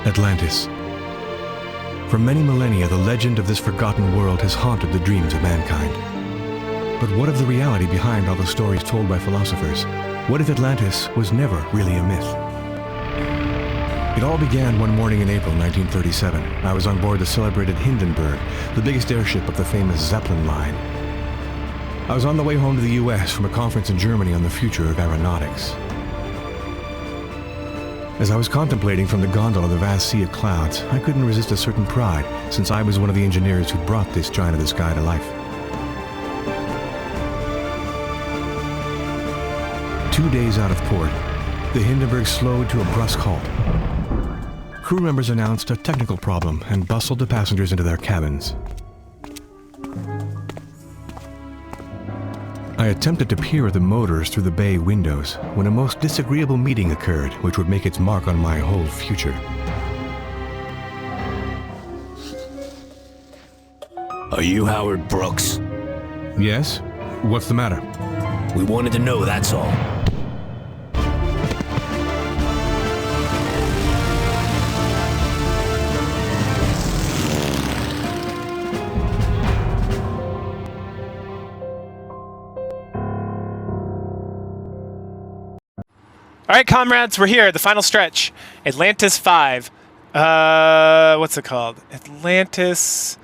Atlantis. For many millennia, the legend of this forgotten world has haunted the dreams of mankind. But what of the reality behind all the stories told by philosophers? What if Atlantis was never really a myth? It all began one morning in April 1937. I was on board the celebrated Hindenburg, the biggest airship of the famous Zeppelin line. I was on the way home to the US from a conference in Germany on the future of aeronautics. As I was contemplating from the gondola the vast sea of clouds, I couldn't resist a certain pride, since I was one of the engineers who brought this giant of the sky to life. 2 days out of port, the Hindenburg slowed to a brusque halt. Crew members announced a technical problem and bustled the passengers into their cabins. I attempted to peer at the motors through the bay windows when a most disagreeable meeting occurred, which would make its mark on my whole future. Are you Howard Brooks? Yes? What's the matter? We wanted to know, that's all. All right, comrades, we're here. The final stretch. Atlantis 5. What's it called? Atlantis,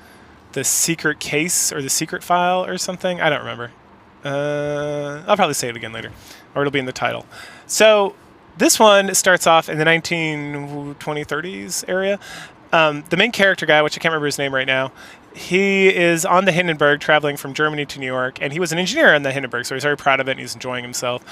the secret case or the secret file or something? I don't remember. I'll probably say it again later, or it'll be in the title. So this one starts off in the 1920s, 30s area. The main character guy, which I can't remember his name right now, he is on the Hindenburg traveling from Germany to New York, and he was an engineer on the Hindenburg, so he's very proud of it and he's enjoying himself.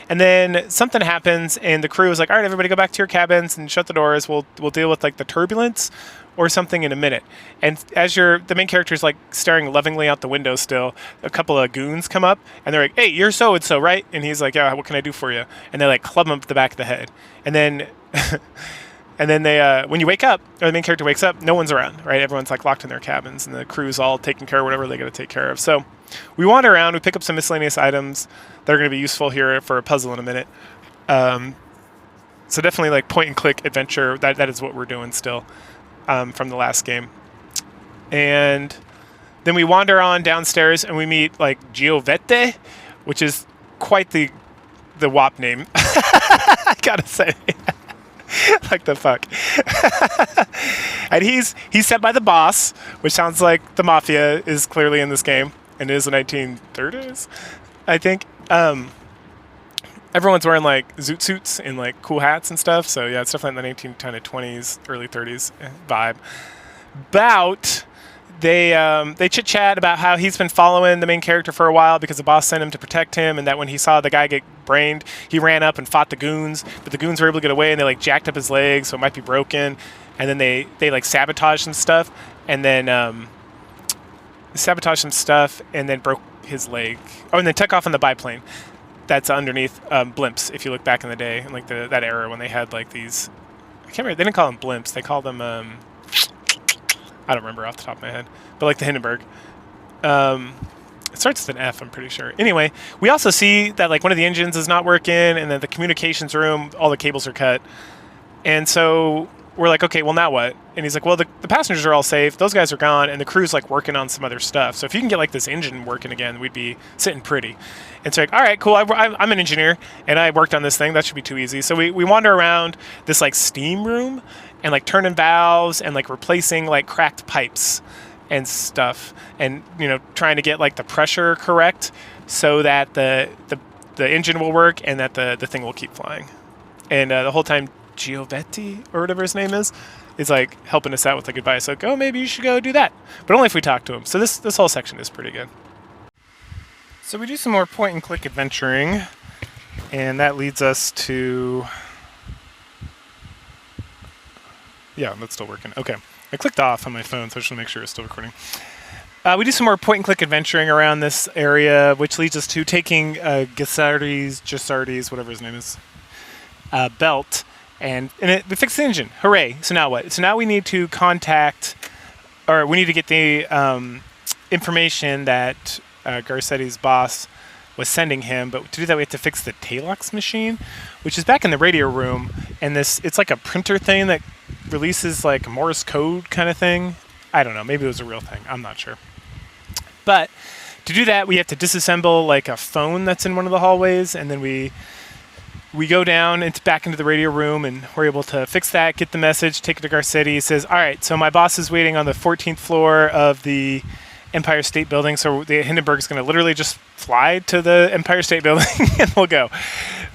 And then something happens, and the crew is like, all right, everybody go back to your cabins and shut the doors. We'll deal with like the turbulence or something in a minute. And as the main character is like staring lovingly out the window still, a couple of goons come up, and they're like, hey, you're so-and-so, right? And he's like, yeah, what can I do for you? And they like club him up the back of the head. And then... And then they, when you wake up, or the main character wakes up, no one's around, right? Everyone's like locked in their cabins, and the crew's all taking care of whatever they got to take care of. So we wander around, we pick up some miscellaneous items that are going to be useful here for a puzzle in a minute. So definitely like point and click adventure. That is what we're doing still from the last game. And then we wander on downstairs, and we meet like Giovette, which is quite the WAP name. I gotta say. Like the fuck. And he's sent by the boss, which sounds like the mafia is clearly in this game, and it is the 1930s, I think. Everyone's wearing like zoot suits and like cool hats and stuff, so yeah, it's definitely in the 1920s, early 30s vibe. They chit chat about how he's been following the main character for a while because the boss sent him to protect him, and that when he saw the guy get brained, he ran up and fought the goons, but the goons were able to get away, and they like jacked up his legs, so it might be broken. And then they like sabotaged some stuff, and then broke his leg. Oh, and then took off on the biplane that's underneath blimps. If you look back in the day, in like that era when they had like these, I can't remember. They didn't call them blimps. They called them. I don't remember off the top of my head, but like the Hindenburg. It starts with an F, I'm pretty sure. Anyway, we also see that like one of the engines is not working, and then the communications room, all the cables are cut. And so we're like, okay, well now what? And he's like, well, the passengers are all safe, those guys are gone, and the crew's like working on some other stuff. So if you can get like this engine working again, we'd be sitting pretty. And so like, all right, cool, I'm an engineer, and I worked on this thing, that should be too easy. So we wander around this like steam room, and like turning valves, and like replacing like cracked pipes and stuff, and trying to get like the pressure correct so that the engine will work and that the thing will keep flying. And the whole time Giovette or whatever his name is like helping us out with like advice, like, oh, maybe you should go do that, but only if we talk to him. So this whole section is pretty good. So we do some more point and click adventuring, and that leads us to, yeah, that's still working. Okay. I clicked off on my phone, so I just want to make sure it's still recording. We do some more point-and-click adventuring around this area, which leads us to taking Gassardi's, whatever his name is, belt, and we fixed the engine. Hooray! So now what? So now we need to contact, or we need to get the information that Garcetti's boss was sending him, but to do that we have to fix the Talox machine, which is back in the radio room, and it's like a printer thing that releases like Morse code kind of thing. I don't know. Maybe it was a real thing. I'm not sure. But to do that, we have to disassemble like a phone that's in one of the hallways, and then we go down back into the radio room, and we're able to fix that, get the message, take it to Garcetti. He says, all right, so my boss is waiting on the 14th floor of the Empire State Building, so the Hindenburg's going to literally just fly to the Empire State Building, and we'll go.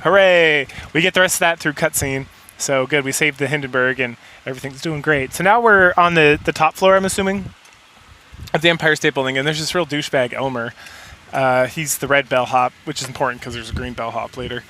Hooray! We get the rest of that through cutscene. So good, we saved the Hindenburg, and everything's doing great. So now we're on the top floor, I'm assuming, of the Empire State Building, and there's this real douchebag, Elmer. He's the red bellhop, which is important because there's a green bellhop later.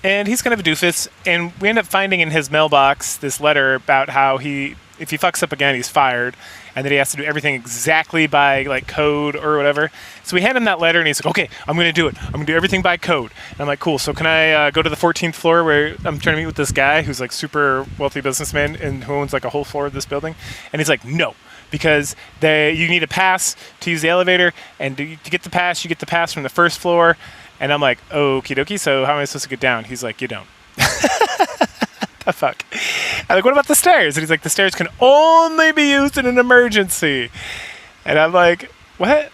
And he's kind of a doofus, and we end up finding in his mailbox this letter about how if he fucks up again, he's fired, and that he has to do everything exactly by like code or whatever. So we hand him that letter, and he's like, okay, I'm going to do it. I'm going to do everything by code. And I'm like, cool, so can I go to the 14th floor where I'm trying to meet with this guy who's like super wealthy businessman and who owns like a whole floor of this building? And he's like, no, because you need a pass to use the elevator, and to get the pass, you get the pass from the first floor. And I'm like, okie dokie, so how am I supposed to get down? He's like, you don't. The fuck? I'm like, what about the stairs? And he's like, the stairs can only be used in an emergency. And I'm like, what?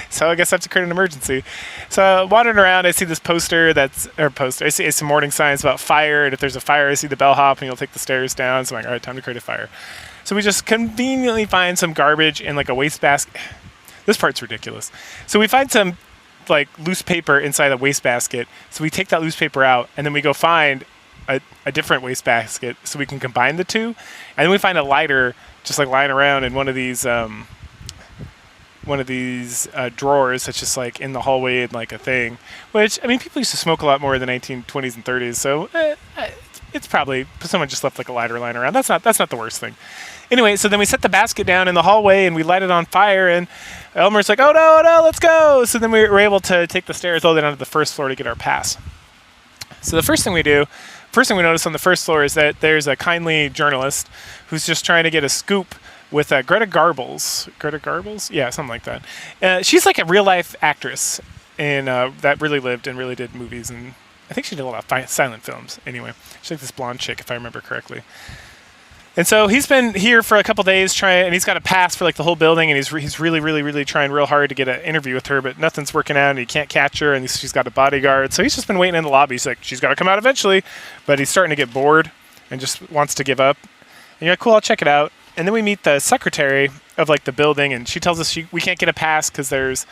So I guess I have to create an emergency. So wandering around, I see this poster I see some warning signs about fire. And if there's a fire, I see the bellhop and he'll take the stairs down. So I'm like, all right, time to create a fire. So we just conveniently find some garbage in like a wastebasket. This part's ridiculous. So we find some like loose paper inside a wastebasket. So we take that loose paper out, and then we go find a different wastebasket so we can combine the two. And then we find a lighter just like lying around in one of these drawers that's just like in the hallway and like a thing. Which, I mean, people used to smoke a lot more in the 1920s and 30s, so it's probably someone just left like a lighter lying around. That's not the worst thing. Anyway, so then we set the basket down in the hallway and we light it on fire, and Elmer's like, oh no, let's go. So then we were able to take the stairs all the way down to the first floor to get our pass. So the first thing we notice on the first floor is that there's a kindly journalist who's just trying to get a scoop with Greta Garbles. Greta Garbles? Yeah, something like that. She's like a real life actress and that really lived and really did movies, and I think she did a lot of silent films. Anyway, she's like this blonde chick, if I remember correctly. And so he's been here for a couple days and he's got a pass for like the whole building, and he's really trying real hard to get an interview with her, but nothing's working out, and he can't catch her, and she's got a bodyguard. So he's just been waiting in the lobby. He's like, she's got to come out eventually, but he's starting to get bored and just wants to give up. And you're like, cool, I'll check it out. And then we meet the secretary of like the building, and she tells us we can't get a pass because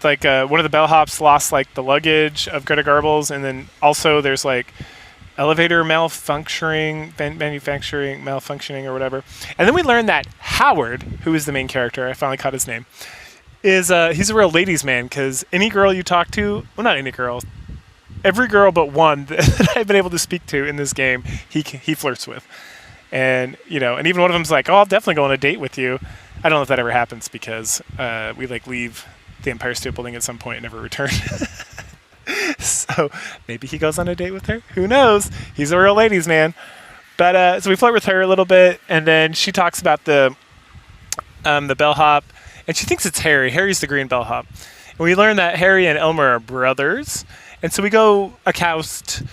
one of the bellhops lost like the luggage of Greta Garbles, and then also there's like elevator manufacturing or whatever. And then we learned that Howard, who is the main character, I finally caught his name, is he's a real ladies' man, because any girl you talk to, well, not any girl, every girl but one that I've been able to speak to in this game, he flirts with. And, and even one of them's like, oh, I'll definitely go on a date with you. I don't know if that ever happens, because we like leave the Empire State Building at some point and never return. So maybe he goes on a date with her. Who knows? He's a real ladies' man. But so we flirt with her a little bit, and then she talks about the bellhop, and she thinks it's Harry. Harry's the green bellhop. And we learn that Harry and Elmer are brothers. And so we go accost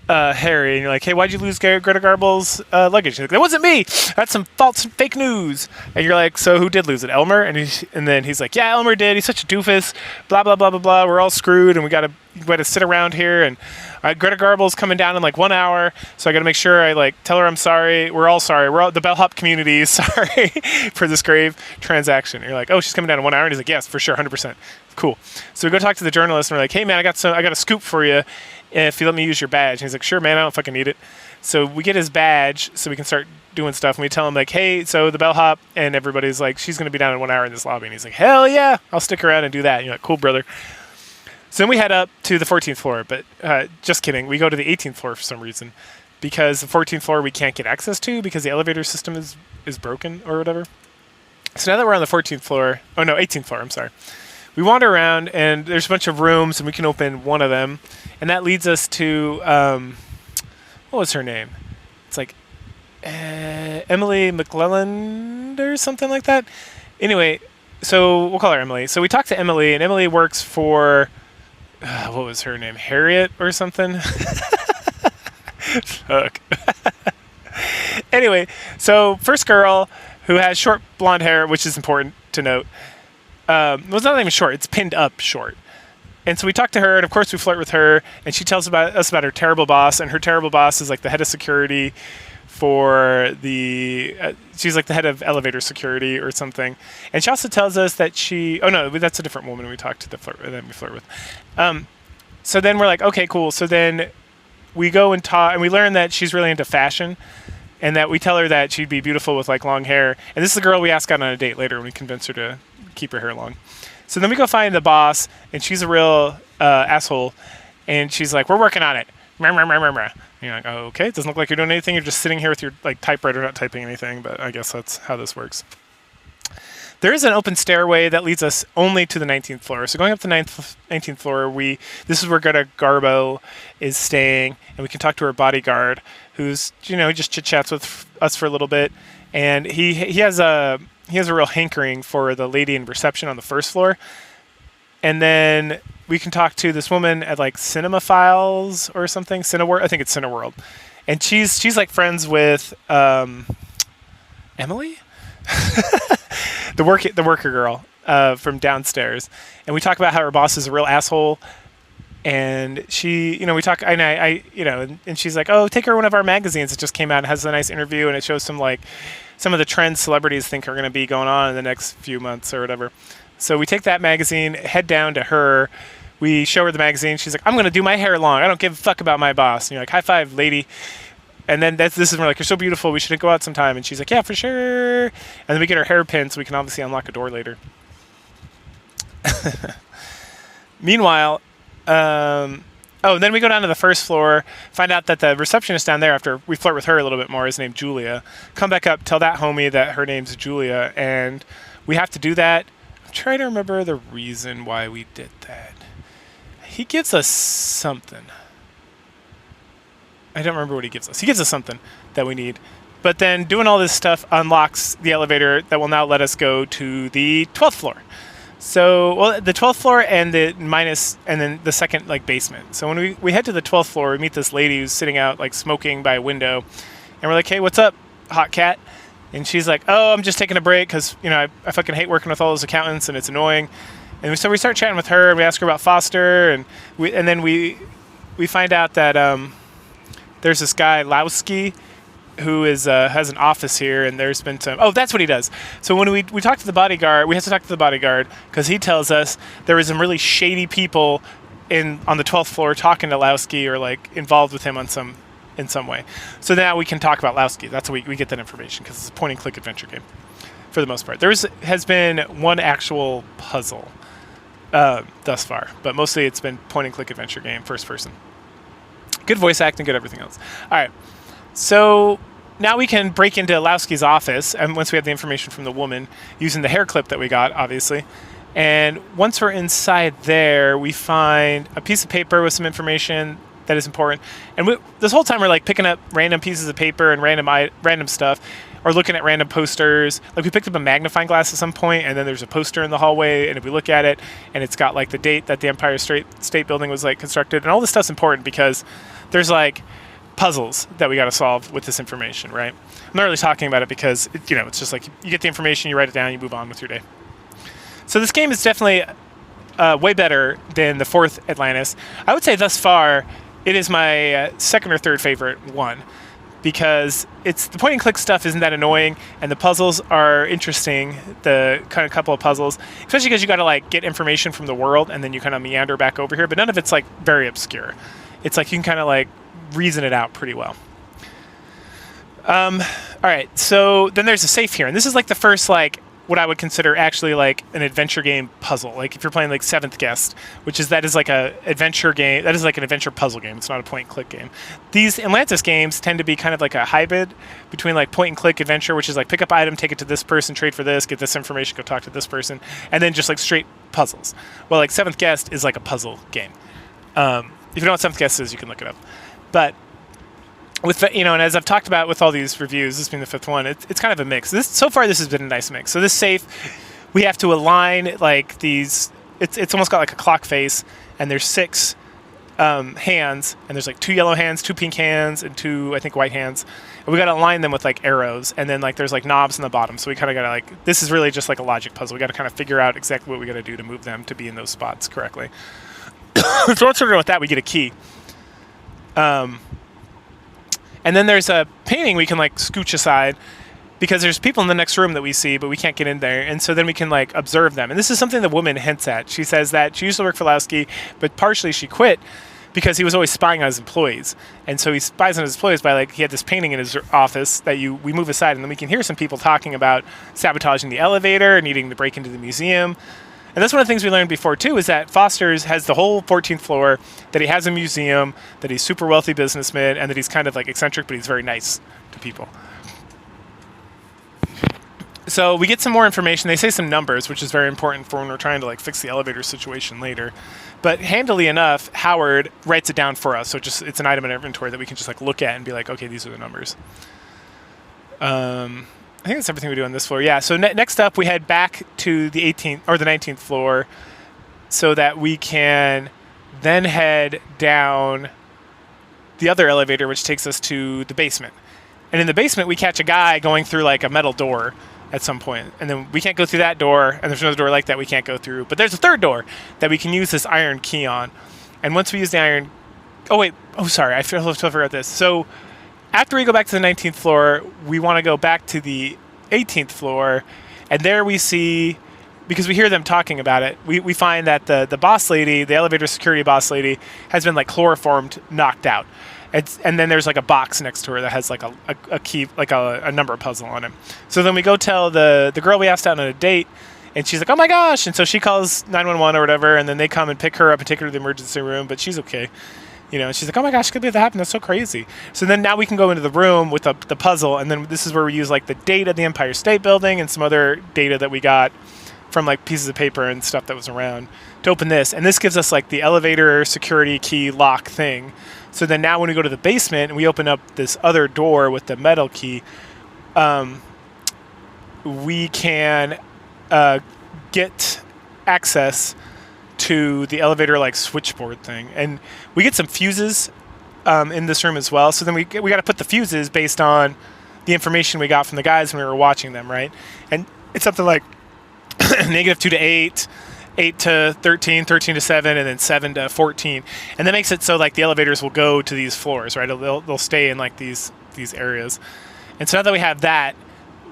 Harry, and you're like, hey, why'd you lose Greta Garbles' luggage? He's like, that wasn't me. That's some false fake news. And you're like, so who did lose it, Elmer? And then he's like, yeah, Elmer did. He's such a doofus. Blah blah blah blah blah. We're all screwed, and we got to sit around here. And Greta Garbles coming down in like 1 hour, so I got to make sure I like tell her I'm sorry. We're all sorry. We're all the bellhop community is sorry for this grave transaction. And you're like, oh, she's coming down in 1 hour, and he's like, yes, for sure, 100%. Cool. So we go talk to the journalist, and we're like, hey man, I got a scoop for you. If you let me use your badge. And he's like, sure, man, I don't fucking need it. So we get his badge so we can start doing stuff. And we tell him, like, hey, so the bellhop, and everybody's like, she's going to be down in 1 hour in this lobby. And he's like, hell yeah, I'll stick around and do that. And you're like, cool, brother. So then we head up to the 14th floor. But just kidding. We go to the 18th floor for some reason. Because the 14th floor we can't get access to because the elevator system is broken or whatever. So now that we're on the 14th floor, 18th floor, I'm sorry. We wander around, and there's a bunch of rooms, and we can open one of them. And that leads us to, what was her name? It's like Emily McClelland or something like that. Anyway, so we'll call her Emily. So we talked to Emily, and Emily works for, what was her name? Harriet or something? Fuck. Anyway, so first girl who has short blonde hair, which is important to note. Well, it's not even short; it's pinned up short. And so we talk to her, and of course we flirt with her, and she tells us about her terrible boss, and her terrible boss is like the head of security for the. She's like the head of elevator security or something. And she also tells us that she. Oh no, that's a different woman we talk to we flirt with. So then we're like, okay, cool. So then we go and talk, and we learn that she's really into fashion, and that we tell her that she'd be beautiful with like long hair. And this is the girl we ask out on a date later when we convince her to keep her hair long. So then we go find the boss, and she's a real asshole, and she's like, "We're working on it." And you're like, "Oh, okay. It doesn't look like you're doing anything. You're just sitting here with your like typewriter, not typing anything." But I guess that's how this works. There is an open stairway that leads us only to the 19th floor. So going up the 19th floor, this is where Greta Garbo is staying, and we can talk to her bodyguard, who's just chit chats with us for a little bit, and he has a real hankering for the lady in reception on the first floor, and then we can talk to this woman at like Cinema Files or something, Cineworld. I think it's Cineworld, and she's like friends with Emily. the worker girl from downstairs, and we talk about how her boss is a real asshole, and she, we talk, and and she's like, "Oh, take her one of our magazines that just came out and has a nice interview, and it shows some of the trends celebrities think are going to be going on in the next few months or whatever." So we take that magazine, head down to her, we show her the magazine. She's like, "I'm going to do my hair long. I don't give a fuck about my boss." And you're like, "High five, lady." And then this is when we're like, "You're so beautiful. We should go out sometime." And she's like, "Yeah, for sure." And then we get her hair pinned so we can obviously unlock a door later. Meanwhile, and then we go down to the first floor, find out that the receptionist down there, after we flirt with her a little bit more, is named Julia. Come back up, tell that homie that her name's Julia, and we have to do that. I'm trying to remember the reason why we did that. He gives us something. I don't remember what he gives us. He gives us something that we need. But then doing all this stuff unlocks the elevator that will now let us go to the 12th floor. So, the 12th floor and then the second basement. So when we head to the 12th floor, we meet this lady who's sitting out smoking by a window, and we're like, "Hey, what's up, hot cat?" And she's like, "Oh, I'm just taking a break because I fucking hate working with all those accountants and it's annoying." And so we start chatting with her, and we ask her about Foster, and then we find out that there's this guy Lowski who has an office here, and there's been some. Oh, that's what he does. So when we talk to the bodyguard, we have to talk to the bodyguard because he tells us there was some really shady people on the 12th floor talking to Lowski or involved with him in some way. So now we can talk about Lowski. That's how we get that information because it's a point and click adventure game for the most part. There has been one actual puzzle thus far, but mostly it's been point and click adventure game, first person. Good voice acting, good everything else. All right. So now we can break into Lowski's office, and once we have the information from the woman, using the hair clip that we got, obviously. And once we're inside there, we find a piece of paper with some information that is important. And this whole time we're picking up random pieces of paper and random stuff, or looking at random posters. We picked up a magnifying glass at some point, and then there's a poster in the hallway, and if we look at it, and it's got the date that the Empire State Building was constructed, and all this stuff's important because there's puzzles that we got to solve with this information, right? I'm not really talking about it because it's just you get the information, you write it down, you move on with your day. So this game is definitely way better than the fourth Atlantis. I would say thus far it is my second or third favorite one because the point and click stuff isn't that annoying, and the puzzles are interesting. The kind of couple of puzzles, especially because you got to get information from the world and then you kind of meander back over here, but none of it's very obscure. It's you can kind of reason it out pretty well. All right, so then there's a safe here, and this is the first what I would consider actually an adventure game puzzle. If you're playing Seventh Guest, that is a adventure game. That is an adventure puzzle game. It's not a point and click game. These Atlantis games tend to be kind of a hybrid between point and click adventure, which is pick up item, take it to this person, trade for this, get this information, go talk to this person, and then just straight puzzles. Well, Seventh Guest is a puzzle game. If you know what Seventh Guest is, you can look it up. But with and as I've talked about with all these reviews, this being the fifth one, it's kind of a mix. So far, this has been a nice mix. So this safe, we have to align these. It's almost got a clock face, and there's 6 hands, and there's like 2 yellow hands, 2 pink hands, and 2, I think, white hands. And we got to align them with like arrows, and then like there's like knobs in the bottom. So we kind of got to like, this is really just like a logic puzzle. We got to kind of figure out exactly what we got to do to move them to be in those spots correctly. So once we're done with that, we get a key. And then there's a painting we can like scooch aside, because there's people in the next room that we see, but we can't get in there. And so then we can like observe them. And this is something the woman hints at. She says that she used to work for Lowski, but partially she quit because he was always spying on his employees. And so he spies on his employees by like, he had this painting in his office that we move aside, and then we can hear some people talking about sabotaging the elevator and needing to break into the museum. And that's one of the things we learned before too, is that Foster's has the whole 14th floor, that he has a museum, that he's super wealthy businessman, and that he's kind of like eccentric, but he's very nice to people. So we get some more information. They say some numbers, which is very important for when we're trying to like fix the elevator situation later. But handily enough, Howard writes it down for us. So it's an item in inventory that we can just like look at and be like, okay, these are the numbers. I think that's everything we do on this floor. Yeah. So next up, we head back to the 18th or the 19th floor, so that we can then head down the other elevator, which takes us to the basement. And in the basement, we catch a guy going through like a metal door at some point, and then we can't go through that door, and there's another door like that we can't go through, but there's a third door that we can use this iron key on. And once we use the iron, sorry, I forgot this. So after we go back to the 19th floor, we want to go back to the 18th floor, and there we see, because we hear them talking about it, we find that the boss lady, the elevator security boss lady, has been like chloroformed, knocked out. And then there's like a box next to her that has like a key, like a number puzzle on it. So then we go tell the girl we asked out on a date, and she's like, oh my gosh. And so she calls 911 or whatever, and then they come and pick her up and take her to the emergency room, but she's okay. You know, and she's like, oh my gosh, could believe that happened. That's so crazy. So then now we can go into the room with the puzzle, and then this is where we use like the date of the Empire State Building and some other data that we got from like pieces of paper and stuff that was around to open this. And this gives us like the elevator security key lock thing. So then now when we go to the basement and we open up this other door with the metal key, we can get access to the elevator like switchboard thing. And we get some fuses in this room as well. So then we got to put the fuses based on the information we got from the guys when we were watching them, right? And it's something like -2 to 8, 8 to 13, 13 to 7, and then 7 to 14. And that makes it so like the elevators will go to these floors, right? They'll stay in like these areas. And so now that we have that,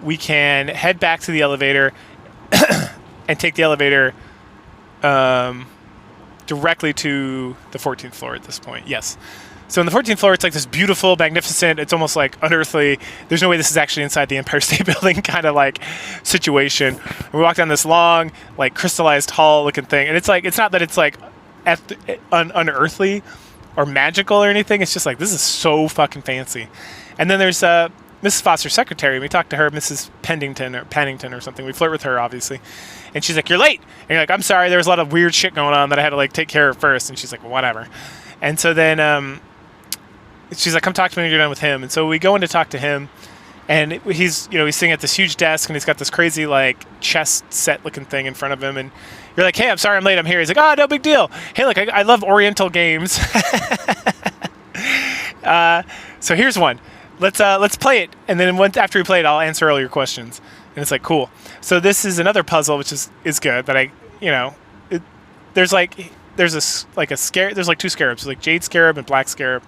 we can head back to the elevator and take the elevator directly to the 14th floor at this point. Yes. So on the 14th floor, it's like this beautiful, magnificent, it's almost like unearthly, there's no way this is actually inside the Empire State Building kind of like situation. We walk down this long, like crystallized hall looking thing, and it's like, it's not that it's like unearthly or magical or anything, it's just like, this is so fucking fancy. And then there's Mrs. Foster's secretary. We talked to her, Mrs. Pennington or something. We flirt with her, obviously. And she's like, you're late. And you're like, I'm sorry, there was a lot of weird shit going on that I had to like take care of first. And she's like, well, whatever. And so then she's like, come talk to me when you're done with him. And so we go in to talk to him, and he's sitting at this huge desk, and he's got this crazy like chess set looking thing in front of him. And you're like, hey, I'm sorry I'm late, I'm here. He's like, oh, no big deal. Hey, look, I love Oriental games. So here's one. Let's play it. And then after we play it, I'll answer all your questions. And it's like, cool. So this is another puzzle, which is good, but there's like two scarabs, like Jade Scarab and Black Scarab.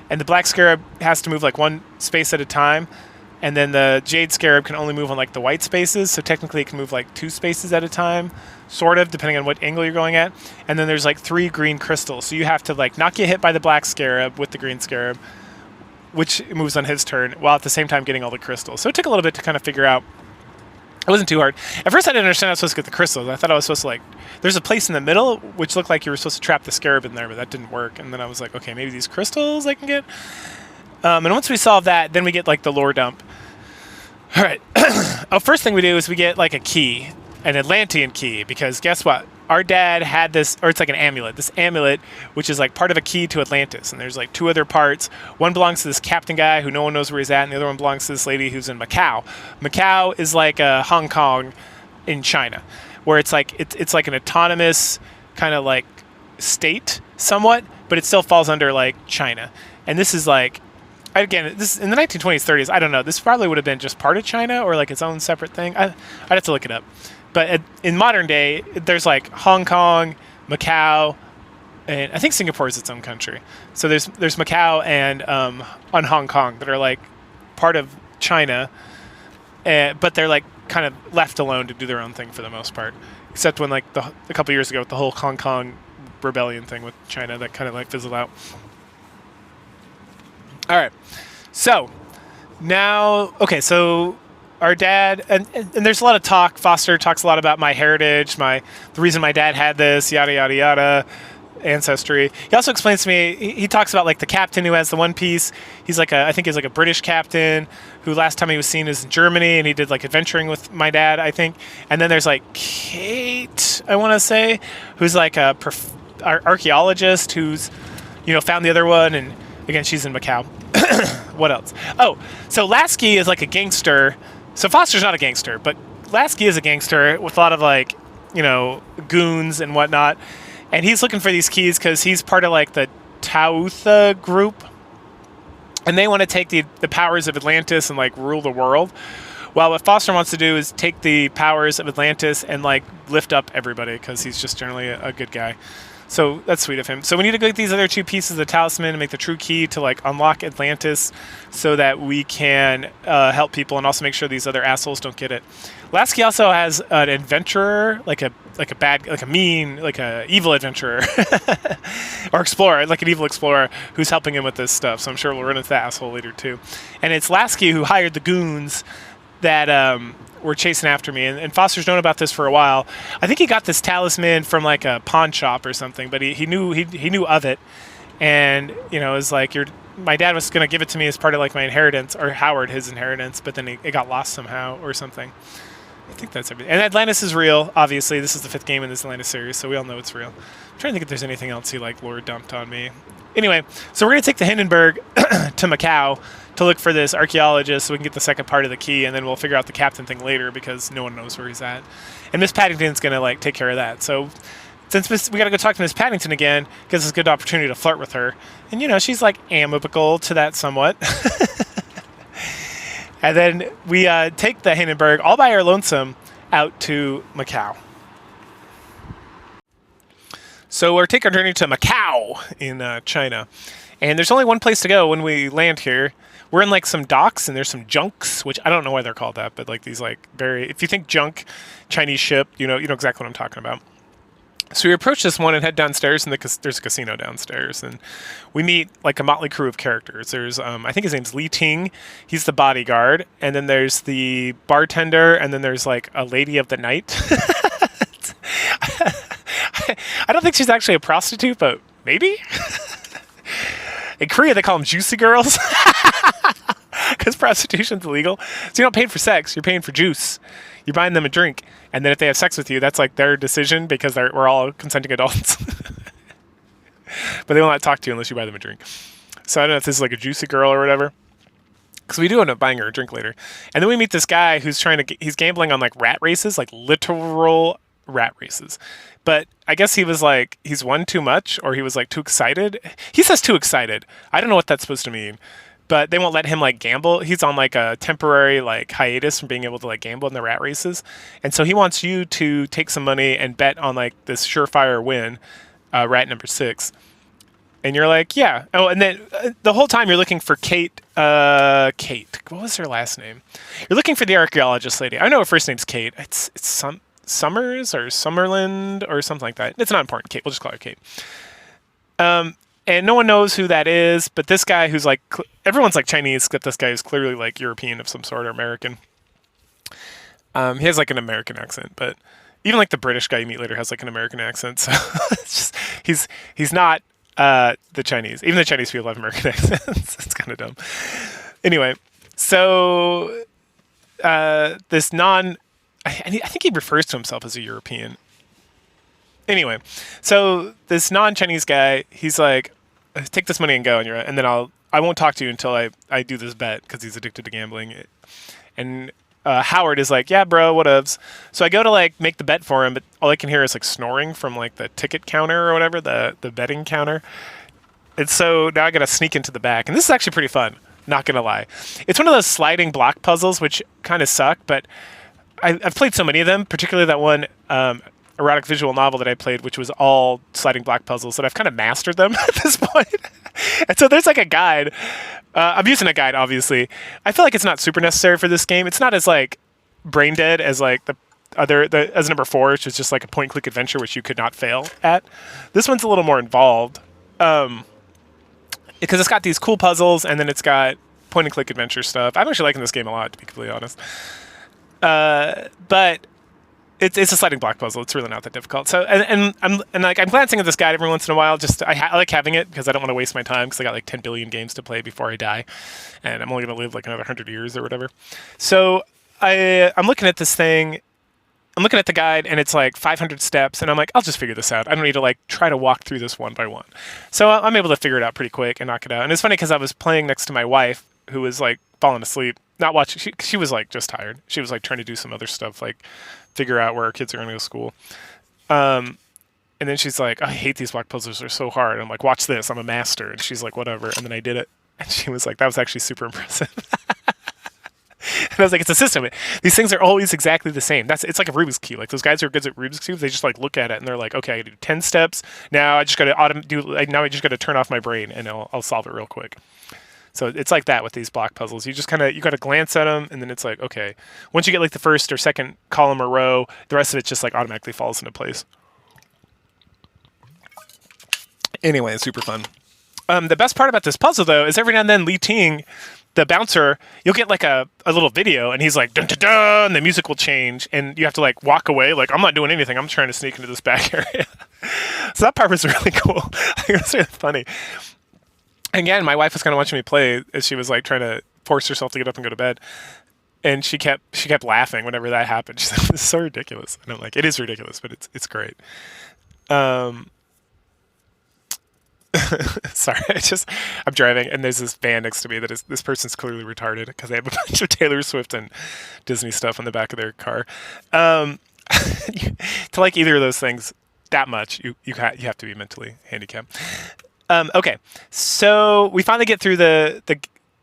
And the Black Scarab has to move like one space at a time, and then the Jade Scarab can only move on like the white spaces, so technically it can move like 2 spaces at a time, sort of, depending on what angle you're going at. And then there's like 3 green crystals, so you have to like not get hit by the Black Scarab with the green Scarab, which moves on his turn, while at the same time getting all the crystals. So it took a little bit to kind of figure out. It wasn't too hard. At first I didn't understand I was supposed to get the crystals. I thought I was supposed to like, there's a place in the middle which looked like you were supposed to trap the scarab in there, but that didn't work. And then I was like, okay, maybe these crystals I can get. And once we solve that, then we get like the lore dump. All right. First thing we do is we get like a key, an Atlantean key, because guess what? Our dad had this, or it's like an amulet. This amulet, which is like part of a key to Atlantis. And there's like 2 other parts. One belongs to this captain guy who no one knows where he's at, and the other one belongs to this lady who's in Macau. Macau is like Hong Kong in China, where it's like it's like an autonomous kind of like state somewhat, but it still falls under like China. And this is like, again, this in the 1920s, 30s. I don't know. This probably would have been just part of China or like its own separate thing. I'd have to look it up. But in modern day, there's like Hong Kong, Macau, and I think Singapore is its own country. So there's Macau and on Hong Kong that are like part of China, but they're like kind of left alone to do their own thing for the most part. Except when like a couple years ago with the whole Hong Kong rebellion thing with China, that kind of like fizzled out. All right, so now, okay, so our dad, and there's a lot of talk. Foster talks a lot about my heritage, the reason my dad had this, yada yada yada, ancestry. He also explains to me. He talks about like the captain who has the one piece. He's like I think he's like a British captain who last time he was seen is in Germany, and he did like adventuring with my dad, I think. And then there's like Kate, I want to say, who's like a archaeologist who's found the other one, and again she's in Macau. What else? Oh, so Lasky is like a gangster. So Foster's not a gangster, but Lasky is a gangster with a lot of like, goons and whatnot. And he's looking for these keys because he's part of like the Tautha group. And they want to take the powers of Atlantis and like rule the world. Well, what Foster wants to do is take the powers of Atlantis and like lift up everybody because he's just generally a good guy. So that's sweet of him. So we need to go get these other two pieces of the talisman and make the true key to like unlock Atlantis so that we can help people and also make sure these other assholes don't get it. Lasky also has an adventurer, like a evil adventurer or explorer, like an evil explorer who's helping him with this stuff. So I'm sure we'll run into that asshole later too. And it's Lasky who hired the goons that were chasing after me, and Foster's known about this for a while. I think he got this talisman from like a pawn shop or something, but he knew of it, and it was like my dad was gonna give it to me as part of like my inheritance, or Howard his inheritance, but then it got lost somehow or something. I think that's everything. And Atlantis is real, obviously. This is the 5th game in this Atlantis series, so we all know it's real. I'm trying to think if there's anything else he like lore dumped on me. Anyway, so we're gonna take the Hindenburg to Macau to look for this archaeologist so we can get the second part of the key, and then we'll figure out the captain thing later because no one knows where he's at. And Miss Paddington's going to like take care of that. So since we got to go talk to Miss Paddington again, gives us a good opportunity to flirt with her. And she's like amicable to that somewhat. And then we take the Hindenburg all by our lonesome out to Macau. So we're taking our journey to Macau in China. And there's only one place to go when we land here. We're in like some docks, and there's some junks, which I don't know why they're called that, but like these like if you think junk, Chinese ship, you know exactly what I'm talking about. So we approach this one and head downstairs, and there's a casino downstairs, and we meet like a motley crew of characters. There's I think his name's Li Ting, he's the bodyguard, and then there's the bartender, and then there's like a lady of the night. I don't think she's actually a prostitute, but maybe. In Korea, they call them juicy girls because prostitution's illegal. So you're not paying for sex; you're paying for juice. You're buying them a drink, and then if they have sex with you, that's like their decision because we're all consenting adults. But they will not talk to you unless you buy them a drink. So I don't know if this is like a juicy girl or whatever. Because we do end up buying her a drink later. And then we meet this guy who's he's gambling on like rat races, like literal rat races. But I guess he was like, he's won too much, or he was like too excited. He says too excited. I don't know what that's supposed to mean. But they won't let him like gamble. He's on like a temporary like hiatus from being able to like gamble in the rat races. And so he wants you to take some money and bet on like this surefire win, rat number 6. And you're like, yeah. Oh, and then the whole time you're looking for Kate. Kate. What was her last name? You're looking for the archaeologist lady. I know her first name's Kate. It's Summers or Summerland or something like that. It's not important. Kate. We'll just call her Kate. And no one knows who that is, but this guy who's like, everyone's like Chinese, except this guy is clearly like European of some sort or American. He has like an American accent, but even like the British guy you meet later has like an American accent. So it's just, he's not the Chinese. Even the Chinese people have American accents. It's kind of dumb. Anyway, so I think he refers to himself as a European. Anyway, so this non-Chinese guy, he's like, take this money and go, and then I won't talk to you until I do this bet because he's addicted to gambling. And Howard is like, yeah, bro, whatevs. So I go to like make the bet for him, but all I can hear is like snoring from like the ticket counter or whatever, the betting counter. And so now I got to sneak into the back, and this is actually pretty fun. Not gonna lie, it's one of those sliding block puzzles which kind of suck, but I've played so many of them, particularly that one erotic visual novel that I played, which was all sliding block puzzles, that I've kind of mastered them at this point. And so there's like a guide. I'm using a guide, obviously. I feel like it's not super necessary for this game. It's not as like brain dead as like the as number 4, which is just like a point and click adventure, which you could not fail at. This one's a little more involved. Because it's got these cool puzzles, and then it's got point and click adventure stuff. I'm actually liking this game a lot, to be completely honest. But it's a sliding block puzzle. It's really not that difficult. So and I'm glancing at this guide every once in a while. Just I like having it because I don't want to waste my time, because I got like 10 billion games to play before I die, and I'm only gonna live like another 100 years or whatever. So I'm looking at this thing. I'm looking at the guide, and it's like 500 steps, and I'm like, I'll just figure this out. I don't need to like try to walk through this one by one. So I'm able to figure it out pretty quick and knock it out. And it's funny because I was playing next to my wife, who was like falling asleep, not watching. She was like just tired. She was like trying to do some other stuff, like figure out where her kids are going to go to school. And then she's like, I hate these block puzzles. They're so hard. I'm like, watch this. I'm a master. And she's like, whatever. And then I did it. And she was like, that was actually super impressive. And I was like, it's a system. These things are always exactly the same. It's like a Rubik's Cube. Like those guys who are good at Rubik's Cubes, they just like look at it and they're like, okay, I do 10 steps. Now I just got to now I just got to turn off my brain and I'll solve it real quick. So it's like that with these block puzzles. You just got to glance at them, and then it's like, okay. Once you get like the first or second column or row, the rest of it just like automatically falls into place. Anyway, it's super fun. The best part about this puzzle, though, is every now and then Lee Ting, the bouncer, you'll get like a little video, and he's like, dun dun dun, and the music will change, and you have to like walk away, like, I'm not doing anything, I'm trying to sneak into this back area. So that part was really cool. It was really funny. Again, my wife was kind of watching me play as she was like trying to force herself to get up and go to bed, and she kept laughing whenever that happened. She's like, "This is so ridiculous." And I'm like, "It is ridiculous, but it's great." Sorry, I'm driving, and there's this van next to me that is, this person's clearly retarded because they have a bunch of Taylor Swift and Disney stuff on the back of their car. To like either of those things that much, you have to be mentally handicapped. Okay, so we finally get through the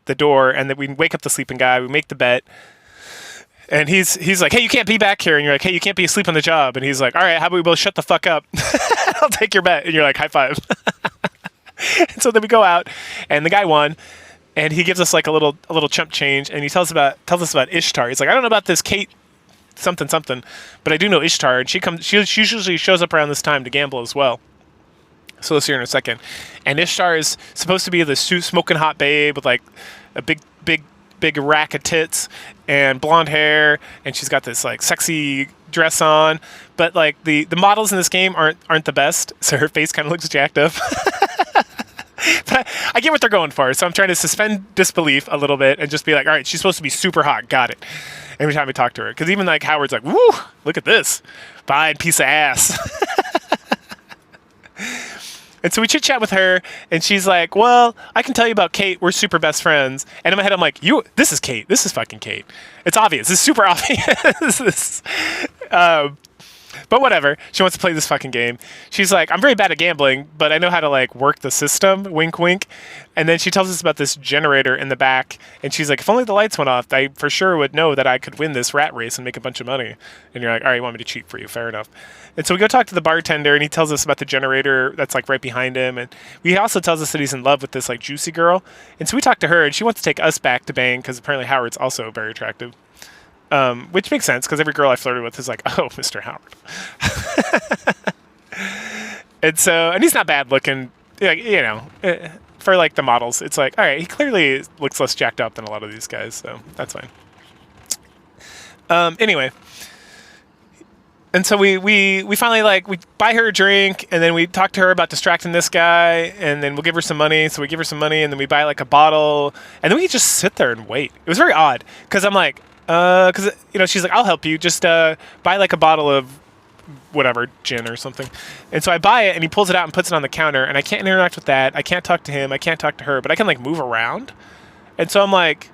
door, and then we wake up the sleeping guy. We make the bet, and he's like, "Hey, you can't be back here," and you're like, "Hey, you can't be asleep on the job," and he's like, "All right, how about we both shut the fuck up? I'll take your bet," and you're like, "High five." And so then we go out, and the guy won, and he gives us like a little chump change, and he tells us about Ishtar. He's like, "I don't know about this Kate something, but I do know Ishtar, and she usually shows up around this time to gamble as well." So let's hear in a second. And Ishtar is supposed to be the smoking hot babe with like a big rack of tits and blonde hair, and she's got this like sexy dress on. But like the models in this game aren't the best, so her face kind of looks jacked up. But I get what they're going for, so I'm trying to suspend disbelief a little bit and just be like, all right, she's supposed to be super hot. Got it. Every time we talk to her, because even like Howard's like, woo, look at this fine piece of ass. And so we chit chat with her, and she's like, "Well, I can tell you about Kate. We're super best friends." And in my head, I'm like, this is Kate. This is fucking Kate. It's obvious. It's super obvious. But whatever. She wants to play this fucking game. She's like, "I'm very bad at gambling, but I know how to like work the system." Wink, wink. And then she tells us about this generator in the back, and she's like, "If only the lights went off, I for sure would know that I could win this rat race and make a bunch of money." And you're like, "All right, you want me to cheat for you? Fair enough." And so we go talk to the bartender, and he tells us about the generator that's like right behind him, and he also tells us that he's in love with this like juicy girl. And so we talk to her, and she wants to take us back to bang because apparently Howard's also very attractive. Which makes sense because every girl I flirted with is like, "Oh, Mr. Howard." And he's not bad looking, you know, for like the models. It's like, all right, he clearly looks less jacked up than a lot of these guys, so that's fine. Anyway, and so we finally like we buy her a drink, and then we talk to her about distracting this guy, and then we'll give her some money. So we give her some money, and then we buy like a bottle, and then we just sit there and wait. It was very odd because I'm like. Because, you know, she's like, "I'll help you. Just buy like a bottle of whatever, gin or something." And so I buy it, and he pulls it out and puts it on the counter, and I can't interact with that. I can't talk to him. I can't talk to her, but I can like move around. And so I'm like,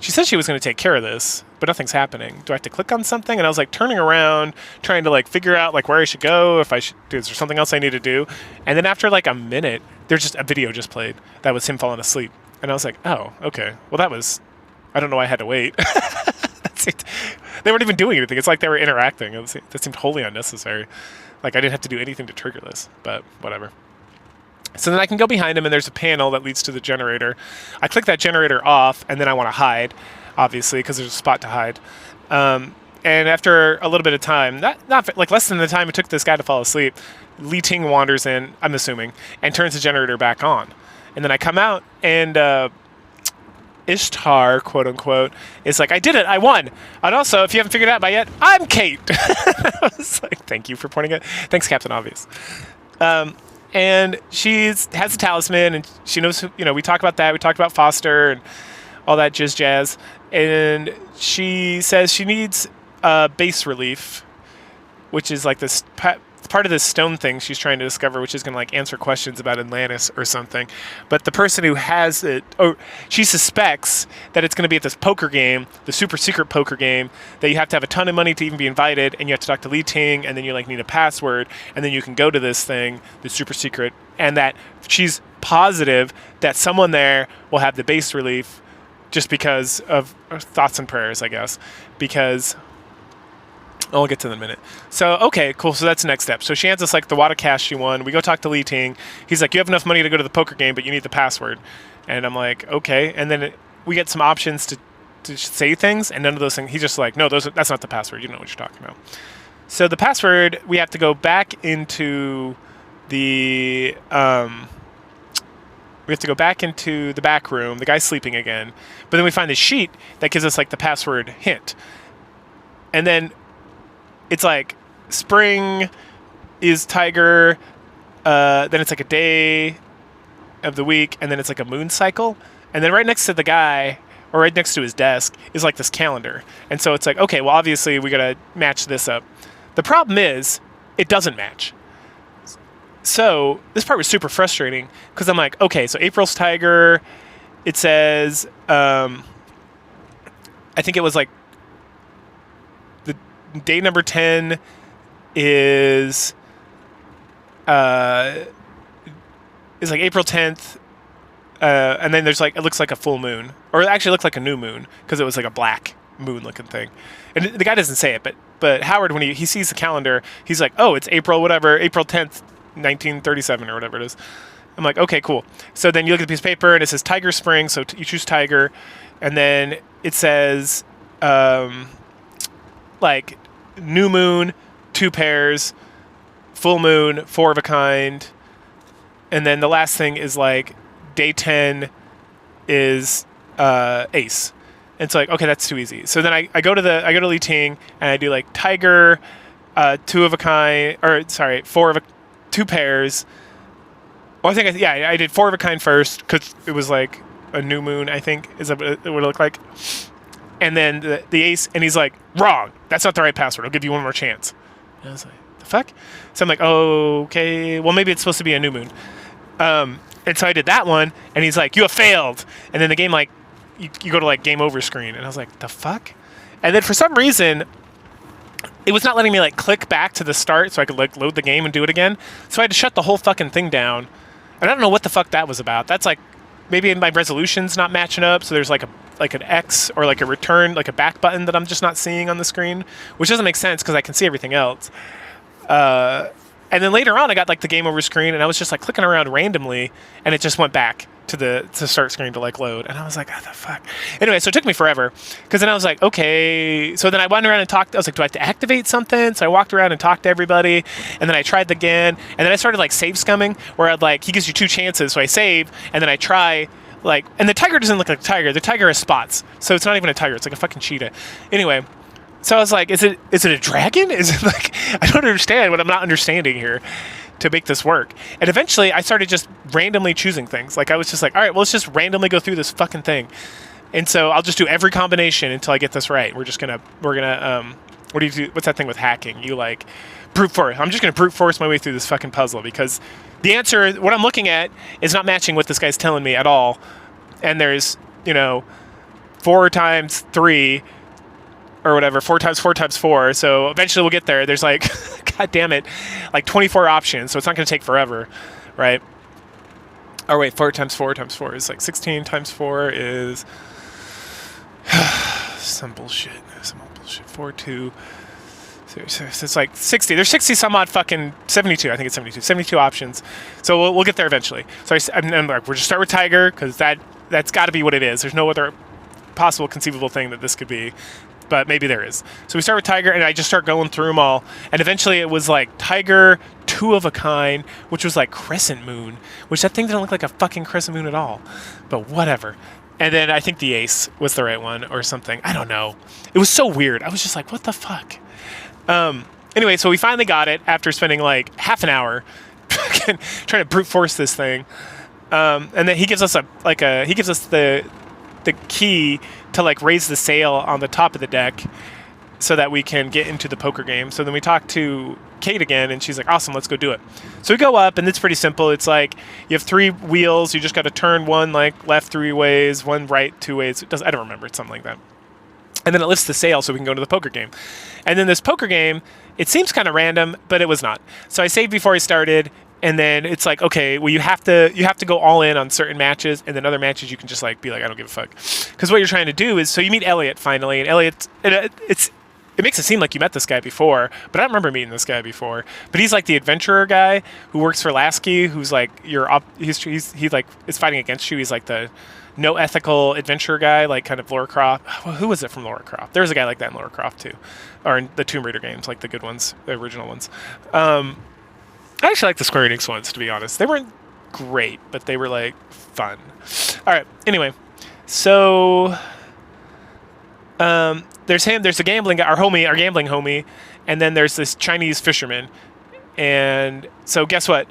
she said she was going to take care of this. but nothing's happening. Do I have to click on something? And I was like turning around, trying to like figure out like where I should go, if I should do, is there something else I need to do? And then after like a minute, there's just a video just played that was him falling asleep. And I was like, oh, okay. Well, that was, I don't know why I had to wait. They weren't even doing anything. It's like they were interacting. That seemed wholly unnecessary. Like I didn't have to do anything to trigger this, but whatever. So then I can go behind him, and there's a panel that leads to the generator. I click that generator off, and then I want to hide, obviously, because there's a spot to hide. And after a little bit of time, not like less than the time it took this guy to fall asleep, Li Ting wanders in, I'm assuming, and turns the generator back on. And then I come out, and Ishtar, quote unquote, is like, I did it, I won. And also, if you haven't figured it out by yet, I'm Kate. I was like, thank you for pointing it. Thanks, Captain Obvious. And she has a talisman, and she knows, we talk about that. We talked about Foster and all that jazz. And she says she needs base relief, which is like this part of this stone thing she's trying to discover, which is going to like answer questions about Atlantis or something. But the person who has it, or she suspects that it's going to be at this poker game, the super secret poker game, that you have to have a ton of money to even be invited, and you have to talk to Li Ting, and then you like need a password, and then you can go to this thing, the super secret, and that she's positive that someone there will have the base relief just because of thoughts and prayers, I guess, because I'll get to that in a minute. So, okay, cool. So that's the next step. So she hands us like the wad of cash she won. We go talk to Li Ting. He's like, you have enough money to go to the poker game, but you need the password. And I'm like, okay. And then we get some options to say things, and none of those things. He's just like, no, that's not the password. You know what you're talking about. So the password, we have to go back into the back room. The guy's sleeping again. But then we find the sheet that gives us like the password hint. And then it's like spring is tiger, then it's like a day of the week, and then it's like a moon cycle. And then right next to the guy, or right next to his desk, is like this calendar. And so it's like, okay, well, obviously we got to match this up. The problem is, it doesn't match. So this part was super frustrating, because I'm like, okay, so April's tiger, it says, I think it was like, day number 10 is like April 10th, and then there's like, it looks like a full moon, or it actually looked like a new moon because it was like a black moon looking thing. And the guy doesn't say it, but Howard, when he sees the calendar, he's like, oh, it's April 10th 1937 or whatever it is. I'm like, okay, cool. So then you look at the piece of paper, and it says Tiger Spring, so you choose Tiger, and then it says like new moon, 2 pairs, full moon, 4 of a kind, and then the last thing is like day 10 is ace. And it's like, okay, that's too easy. So then I go to Li Ting, and I do like tiger, 2 of a kind, or sorry, 2 pairs. Well, I did 4 of a kind first, because it was like a new moon, I think, is what it would look like. And then the ace, and he's like, wrong. That's not the right password. I'll give you one more chance. And I was like, the fuck? So I'm like, oh, okay. Well, maybe it's supposed to be a new moon. And so I did that one, and he's like, you have failed. And then the game, like, you go to, like, game over screen. And I was like, the fuck? And then for some reason, it was not letting me, like, click back to the start so I could, like, load the game and do it again. So I had to shut the whole fucking thing down. And I don't know what the fuck that was about. That's, like, maybe my resolution's not matching up, so there's, like, an X or like a return, like a back button that I'm just not seeing on the screen, which doesn't make sense because I can see everything else. And then later on, I got like the game over screen, and I was just like clicking around randomly, and it just went back to the start screen to like load. And I was like, what the fuck? Anyway, so it took me forever, because then I was like, okay. So then I went around and talked. I was like, do I have to activate something? So I walked around and talked to everybody, and then I tried again, and then I started like save scumming, where I'd like, he gives you 2 chances, so I save, and then I try. Like, and the tiger doesn't look like a tiger. The tiger has spots, so it's not even a tiger. It's like a fucking cheetah. Anyway, so I was like, is it a dragon? Is it like, I don't understand what I'm not understanding here to make this work. And eventually, I started just randomly choosing things. Like, I was just like, all right, well, let's just randomly go through this fucking thing. And so I'll just do every combination until I get this right. We're gonna what do you do? What's that thing with hacking? You like brute force. I'm just gonna brute force my way through this fucking puzzle, because the answer, what I'm looking at, is not matching what this guy's telling me at all. And there's, 4 times 3 or whatever, 4 times 4 times 4. So eventually we'll get there. There's like, god damn it, like 24 options. So it's not going to take forever, right? Or wait, 4 times 4 times 4 is like 16 times 4 is some bullshit. 4, 2. So it's like 60. There's 60 some odd fucking 72. I think it's 72. 72 options. So we'll get there eventually. So I'm like, we'll just start with Tiger because that's got to be what it is. There's no other possible conceivable thing that this could be. But maybe there is. So we start with Tiger, and I just start going through them all. And eventually it was like Tiger, 2 of a kind, which was like Crescent Moon, which that thing didn't look like a fucking Crescent Moon at all. But whatever. And then I think the Ace was the right one or something. I don't know. It was so weird. I was just like, what the fuck? Anyway, so we finally got it after spending like half an hour trying to brute force this thing. And then he gives us the key to like raise the sail on the top of the deck so that we can get into the poker game. So then we talk to Kate again, and she's like, awesome, let's go do it. So we go up, and it's pretty simple. It's like you have 3 wheels. You just got to turn one like left 3 ways, one right 2 ways. I don't remember. It's something like that. And then it lifts the sail so we can go to the poker game. And then this poker game, it seems kind of random, but it was not. So I saved before I started. And then it's like, okay, well, you have to go all in on certain matches, and then other matches you can just like be like, I don't give a fuck. Because what you're trying to do is, so you meet Elliot finally, and Elliot, it makes it seem like you met this guy before, but I don't remember meeting this guy before. But he's like the adventurer guy who works for Lasky, who's like he like is fighting against you. He's like the no ethical adventurer guy, like kind of Lara Croft. Well, who was it from Lara Croft? There was a guy like that in Lara Croft too, or in the Tomb Raider games, like the good ones, the original ones. I actually like the Square Enix ones, to be honest. They weren't great, but they were, like, fun. All right, anyway. So, there's him, there's the gambling guy, our gambling homie, and then there's this Chinese fisherman. And so guess what?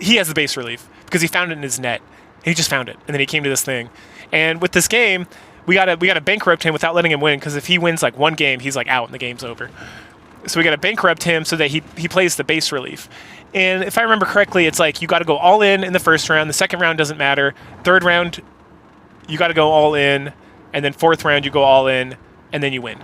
He has the base relief because he found it in his net. He just found it, and then he came to this thing. And with this game, we gotta bankrupt him without letting him win, because if he wins, like, one game, he's, like, out, and the game's over. So we got to bankrupt him so that he plays the base relief. And if I remember correctly, it's like you got to go all in the first round. The second round doesn't matter. Third round, you got to go all in. And then fourth round, you go all in, and then you win.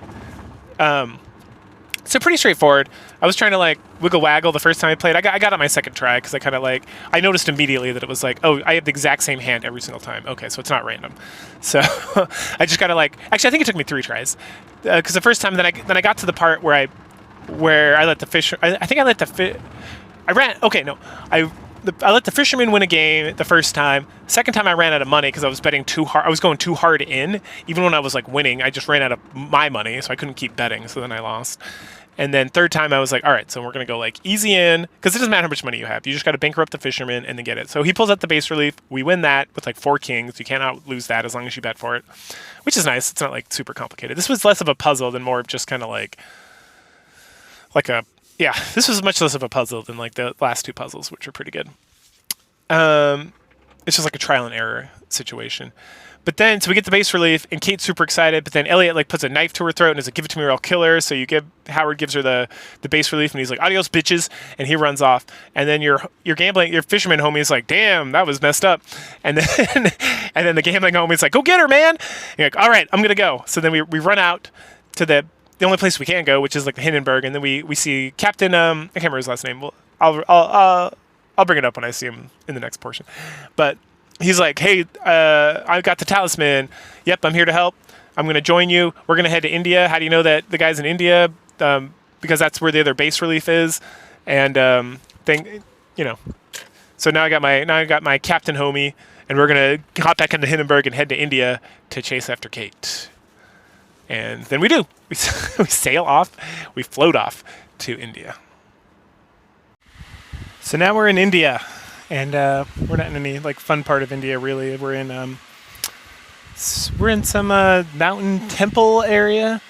So pretty straightforward. I was trying to like wiggle waggle the first time I played. I got it my second try because I kind of like, I noticed immediately that it was like, oh, I have the exact same hand every single time. Okay, so it's not random. So I just got to like, actually I think it took me 3 tries. Because the first time then I got to the part where I let the fish, I think I let the fish, I let the fisherman win a game the first time. Second time I ran out of money because I was betting too hard. I was going too hard in. Even when I was like winning, I just ran out of my money, so I couldn't keep betting. So then I lost. And then third time I was like, all right, so we're going to go like easy in, because it doesn't matter how much money you have. You just got to bankrupt the fisherman and then get it. So he pulls out the base relief. We win that with like 4 kings. You cannot lose that as long as you bet for it, which is nice. It's not like super complicated. This was less of a puzzle than more of just kind of like a, yeah, this was much less of a puzzle than like the last 2 puzzles, which are pretty good. It's just like a trial and error situation. But then, so we get the base relief, and Kate's super excited, but then Elliot like puts a knife to her throat and is like, give it to me or I'll kill her. So Howard gives her the base relief, and he's like, adios, bitches, and he runs off. And then your fisherman homie is like, damn, that was messed up. And then the gambling homie is like, go get her, man. And you're like, all right, I'm going to go. So then we run out to the only place we can go, which is like the Hindenburg, and then we see Captain, I can't remember his last name. I'll bring it up when I see him in the next portion. But he's like, hey, I got the talisman. Yep, I'm here to help. I'm going to join you. We're going to head to India. How do you know that the guy's in India? Because that's where the other base relief is. And So now I got my captain homie, and we're going to hop back into Hindenburg and head to India to chase after Kate. And then we do. We sail off. We float off to India. So now we're in India. And we're not in any like fun part of India really. We're in some mountain temple area,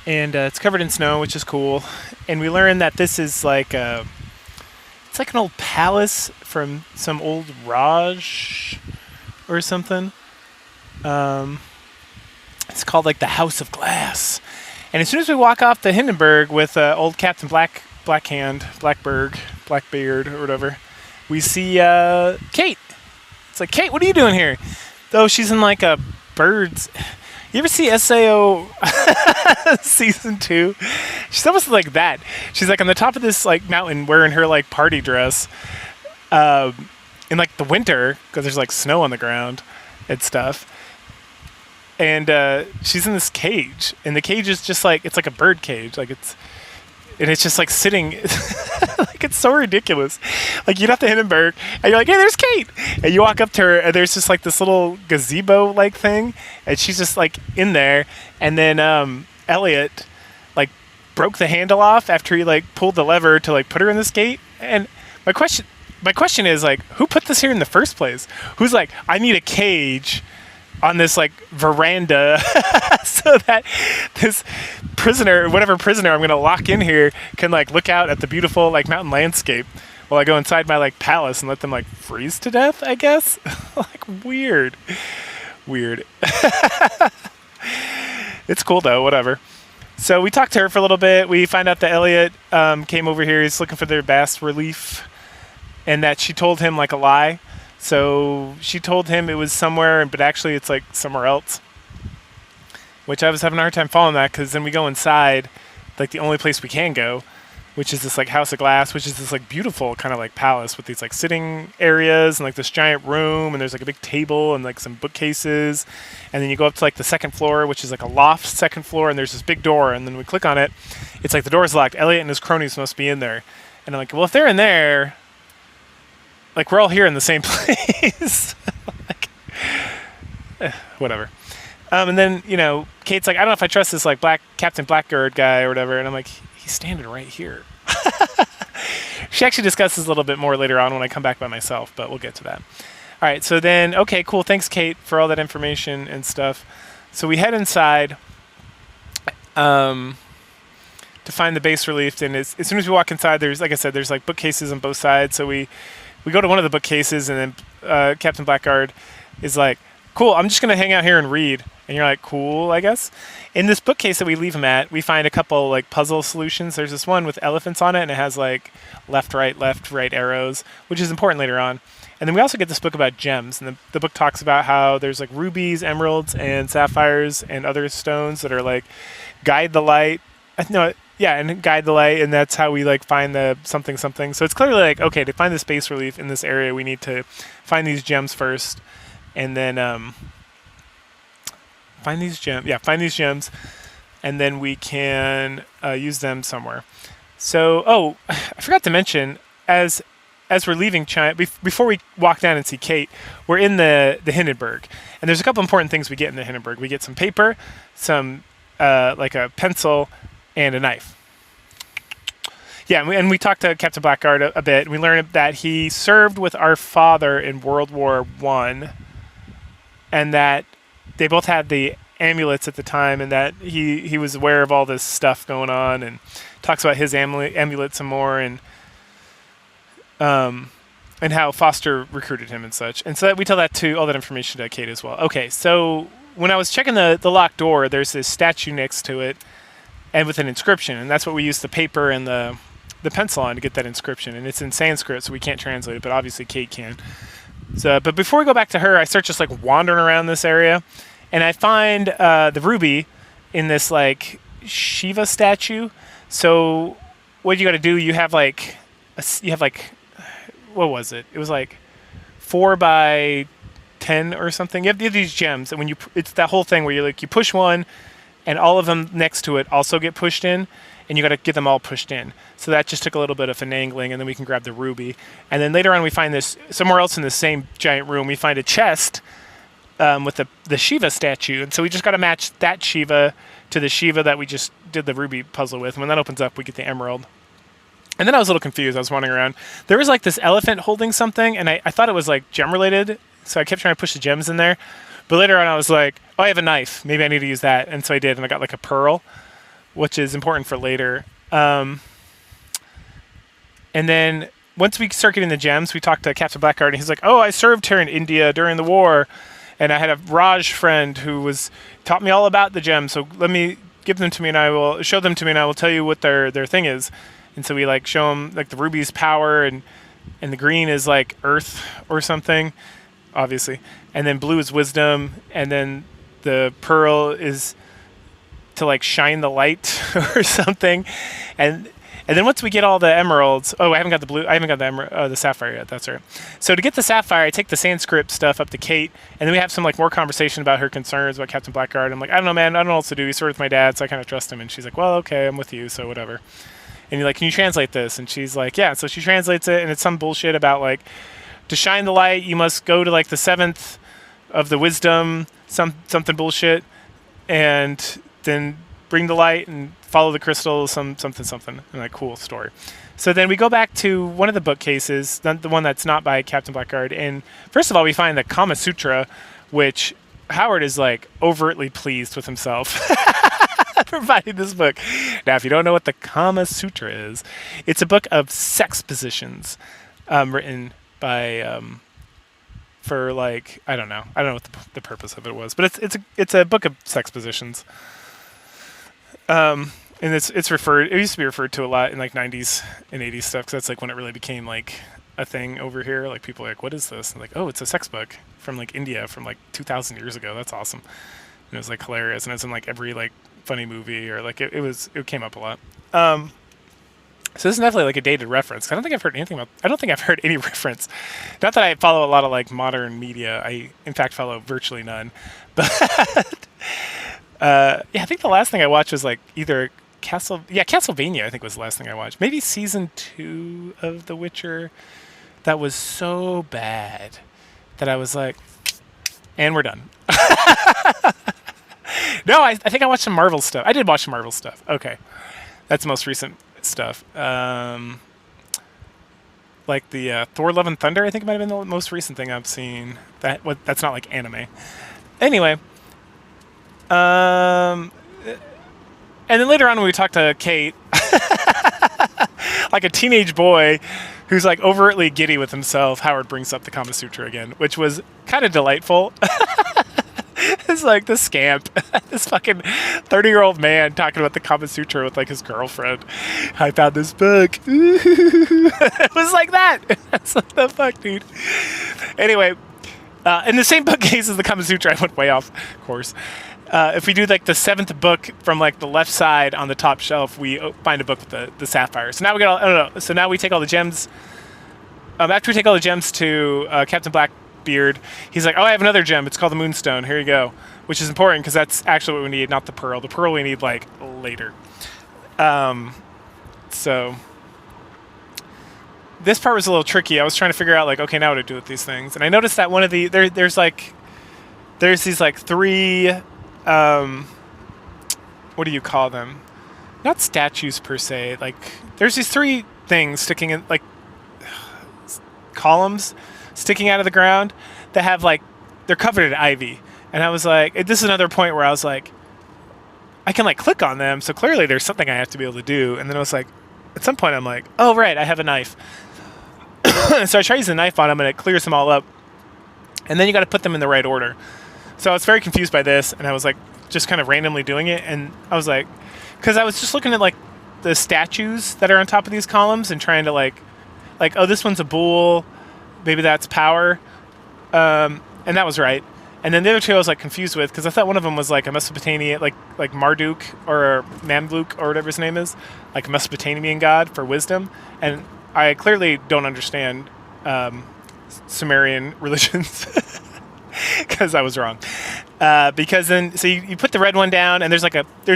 and it's covered in snow, which is cool. And we learn that this is like it's like an old palace from some old Raj or something. It's called like the House of Glass. And as soon as we walk off the Hindenburg with old Captain Blackbeard or whatever, we see Kate. It's like, Kate, what are you doing here? Though she's in like a bird's... You ever see SAO season 2? She's almost like that. She's like on the top of this like mountain wearing her like party dress in like the winter because there's like snow on the ground and stuff. And she's in this cage, and the cage is just like, it's like a bird cage, like it's just like sitting, like it's so ridiculous. Like you get off the Hindenburg, and you're like, hey, there's Kate, and you walk up to her, and there's just like this little gazebo like thing, and she's just like in there, and then Elliot like broke the handle off after he like pulled the lever to like put her in this gate. And my question is like, who put this here in the first place? Who's like, I need a cage on this like veranda so that this prisoner, whatever prisoner I'm gonna lock in here, can like look out at the beautiful like mountain landscape while I go inside my like palace and let them like freeze to death, I guess. Like weird. It's cool though, whatever. So we talked to her for a little bit. We find out that Elliot came over here. He's looking for their bas relief, and that she told him like a lie. So she told him it was somewhere, but actually it's like somewhere else. Which I was having a hard time following that, because then we go inside, like the only place we can go, which is this like house of glass, which is this like beautiful kind of like palace with these like sitting areas and like this giant room, and there's like a big table and like some bookcases. And then you go up to like the second floor, which is like a loft second floor, and there's this big door, and then we click on it. It's like the door's locked. Elliot and his cronies must be in there. And I'm like, well, if they're in there, like we're all here in the same place. Like, whatever. And then, you know, Kate's like, I don't know if I trust this like Captain Blackguard guy or whatever. And I'm like, he's standing right here. She actually discusses a little bit more later on when I come back by myself, but we'll get to that. All right, so then, okay, cool. Thanks, Kate, for all that information and stuff. So we head inside to find the bas relief. And as soon as we walk inside, there's, like I said, there's like bookcases on both sides. So we go to one of the bookcases, and then Captain Blackguard is like, cool, I'm just going to hang out here and read. And you're like, cool, I guess. In this bookcase that we leave him at, we find a couple like puzzle solutions. There's this one with elephants on it, and it has like left, right arrows, which is important later on. And then we also get this book about gems. And the book talks about how there's like rubies, emeralds, and sapphires, and other stones that are like guide the light. And guide the light, and that's how we like find the something. So it's clearly like, okay, to find the bas relief in this area, we need to find these gems first, and then find these gems, and then we can use them somewhere. So, I forgot to mention, as we're leaving China, before we walk down and see Kate, we're in the Hindenburg, and there's a couple important things we get in the Hindenburg. We get some paper, some like a pencil, and a knife. Yeah, and we talked to Captain Blackguard a bit, and we learned that he served with our father in World War I, and that they both had the amulets at the time, and that he was aware of all this stuff going on, and talks about his amulet some more, and how Foster recruited him and such. And so we tell all that information to Kate as well. Okay, so when I was checking the locked door, there's this statue next to it, and with an inscription, and that's what we use the paper and the pencil on to get that inscription. And it's in Sanskrit, so we can't translate it, but obviously Kate can. So, but before we go back to her, I start just like wandering around this area, and I find the ruby in this like Shiva statue. So what you got to do? You have like what was it? It was like 4 by 10 or something. You have these gems, and when it's that whole thing where you push one, and all of them next to it also get pushed in, and you got to get them all pushed in. So that just took a little bit of finagling, and then we can grab the ruby. And then later on, we find this somewhere else in the same giant room. We find a chest with the Shiva statue, and so we just got to match that Shiva to the Shiva that we just did the ruby puzzle with. And when that opens up, we get the emerald. And then I was a little confused. I was wandering around. There was like this elephant holding something, and I thought it was like gem related, so I kept trying to push the gems in there. But later on, I was like, oh, I have a knife. Maybe I need to use that. And so I did, and I got like a pearl, which is important for later. And then once we start getting the gems, we talked to Captain Blackguard, and he's like, oh, I served here in India during the war, and I had a Raj friend who taught me all about the gems. So let me give them to me, and I will show them to me, and I will tell you what their thing is. And so we like show them like the ruby's power, and the green is like earth or something, obviously. And then blue is wisdom, and then the pearl is to like shine the light or something, and then once we get all the emeralds, I haven't got the sapphire yet. That's right. So to get the sapphire, I take the Sanskrit stuff up to Kate, and then we have some like more conversation about her concerns about Captain Blackguard. I'm like, I don't know, man. I don't know what else to do. He's sort of with my dad, so I kind of trust him. And she's like, well, okay, I'm with you, so whatever. And you're like, can you translate this? And she's like, yeah. So she translates it, and it's some bullshit about like, to shine the light, you must go to like the seventh of the wisdom, something bullshit, and then bring the light and follow the crystal, something. And like, cool story. So then we go back to one of the bookcases, the one that's not by Captain Blackguard, and first of all, we find the Kama Sutra, which Howard is like overtly pleased with himself providing this book. Now, if you don't know what the Kama Sutra is, it's a book of sex positions, written by for like I don't know what the purpose of it was, but it's a book of sex positions. And it's referred. It used to be referred to a lot in like 90s and 80s stuff, because that's like when it really became like a thing over here. Like people are like, what is this? And like, oh, it's a sex book from like India from like 2,000 years ago. That's awesome. And it was like hilarious, and it's in like every like funny movie, or like it came up a lot. So this is definitely like a dated reference. I don't think I've heard any reference. Not that I follow a lot of like modern media. I in fact follow virtually none. But yeah, I think the last thing I watched was like either Castlevania, I think was the last thing I watched. Maybe season 2 of The Witcher. That was so bad that I was like, and we're done. No, I think I watched some Marvel stuff. I did watch some Marvel stuff. Okay. That's the most recent stuff. Like the Thor Love and Thunder, I think might have been the most recent thing I've seen. That's not like anime. Anyway. And then later on when we talked to Kate, like a teenage boy who's like overtly giddy with himself, Howard brings up the Kama Sutra again, which was kind of delightful. It's like this scamp, this fucking 30-year-old man talking about the Kama Sutra with like his girlfriend. I found this book. It was like that. It's like, the fuck, dude. Anyway, in the same bookcase as the Kama Sutra, I went way off course. If we do like the 7th book from like the left side on the top shelf, we find a book with the sapphire. So now we got So now we take all the gems. After we take all the gems to Captain Blackbeard, he's like, "Oh, I have another gem. It's called the Moonstone. Here you go," which is important because that's actually what we need, not the pearl. The pearl we need like later. So this part was a little tricky. I was trying to figure out like, okay, now what to do with these things, and I noticed that one of the there's these like 3. What do you call them? Not statues per se. Like there's these 3 things sticking in like columns sticking out of the ground that have like they're covered in ivy. And I was like, this is another point where I was like, I can like click on them, so clearly there's something I have to be able to do. And then I was like, at some point I'm like, oh right, I have a knife. So I try using the knife on them and it clears them all up. And then you got to put them in the right order. So I was very confused by this, and I was like just kind of randomly doing it, and I was like, because I was just looking at like the statues that are on top of these columns and trying to like oh, this one's a bull, maybe that's power, and that was right. And then the other 2 I was like confused with because I thought one of them was like a Mesopotamian, like Marduk or Mamluk or whatever his name is, like a Mesopotamian god for wisdom, and I clearly don't understand Sumerian religions. Because I was wrong. Because then, so you put the red one down, and there's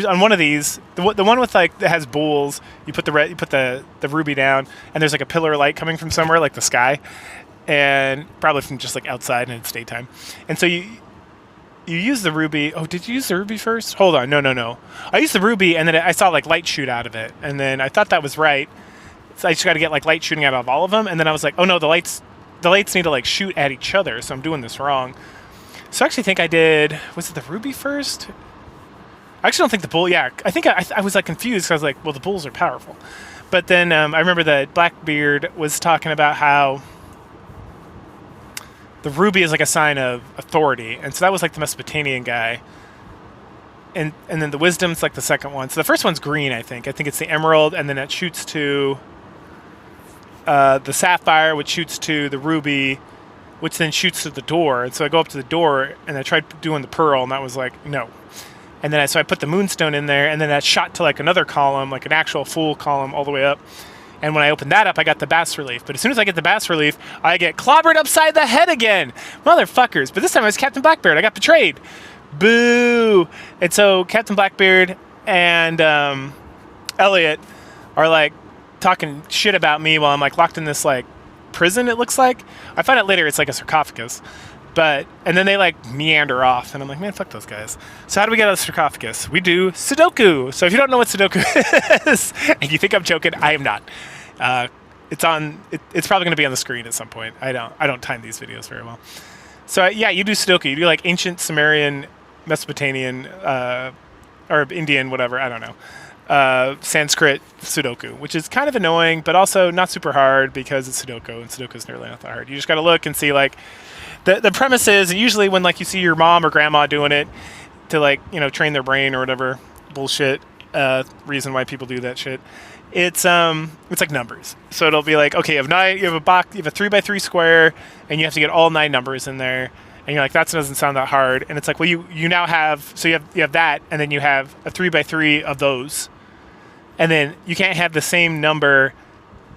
on one of these, the one with like that has bulls. You put the ruby down, and there's like a pillar of light coming from somewhere, like the sky, and probably from just like outside, and it's daytime. And so you use the ruby. Oh, did you use the ruby first? Hold on, no. I used the ruby, and then I saw like light shoot out of it, and then I thought that was right. So I just got to get like light shooting out of all of them, and then I was like, oh no, the lights need to like shoot at each other, so I'm doing this wrong. So I actually think I did, was it the ruby first? I actually don't think the bull, yeah. I think I was like confused because I was like, well, the bulls are powerful. But then I remember that Blackbeard was talking about how the ruby is like a sign of authority. And so that was like the Mesopotamian guy. And then the wisdom's like the second one. So the first one's green, I think. I think it's the emerald, and then it shoots to the sapphire, which shoots to the ruby, which then shoots to the door. And so I go up to the door, and I tried doing the pearl, and that was like, no. And then so I put the moonstone in there, and then that shot to like another column, like an actual full column all the way up. And when I opened that up, I got the bas relief. But as soon as I get the bas relief, I get clobbered upside the head again. Motherfuckers. But this time it was Captain Blackbeard. I got betrayed. Boo. And so Captain Blackbeard and Elliot are like talking shit about me while I'm like locked in this like prison, it looks like. I find out later it's like a sarcophagus. And then they like meander off, and I'm like, man, fuck those guys. So how do we get out of the sarcophagus? We do Sudoku. So if you don't know what Sudoku is, and you think I'm joking, I am not. It's probably going to be on the screen at some point. I don't time these videos very well. So yeah, you do Sudoku. You do like ancient Sumerian, Mesopotamian, or Indian, whatever. I don't know. Sanskrit Sudoku, which is kind of annoying, but also not super hard because it's Sudoku, and Sudoku is nearly not that hard. You just got to look and see like. The premise is, and usually when like you see your mom or grandma doing it to like, you know, train their brain or whatever bullshit reason why people do that shit, it's like numbers. So it'll be like, okay, you have a box, you have a 3x3 square, and you have to get all 9 numbers in there, and you're like, that doesn't sound that hard. And it's like, well, you now have, so you have that, and then you have a 3x3 of those, and then you can't have the same number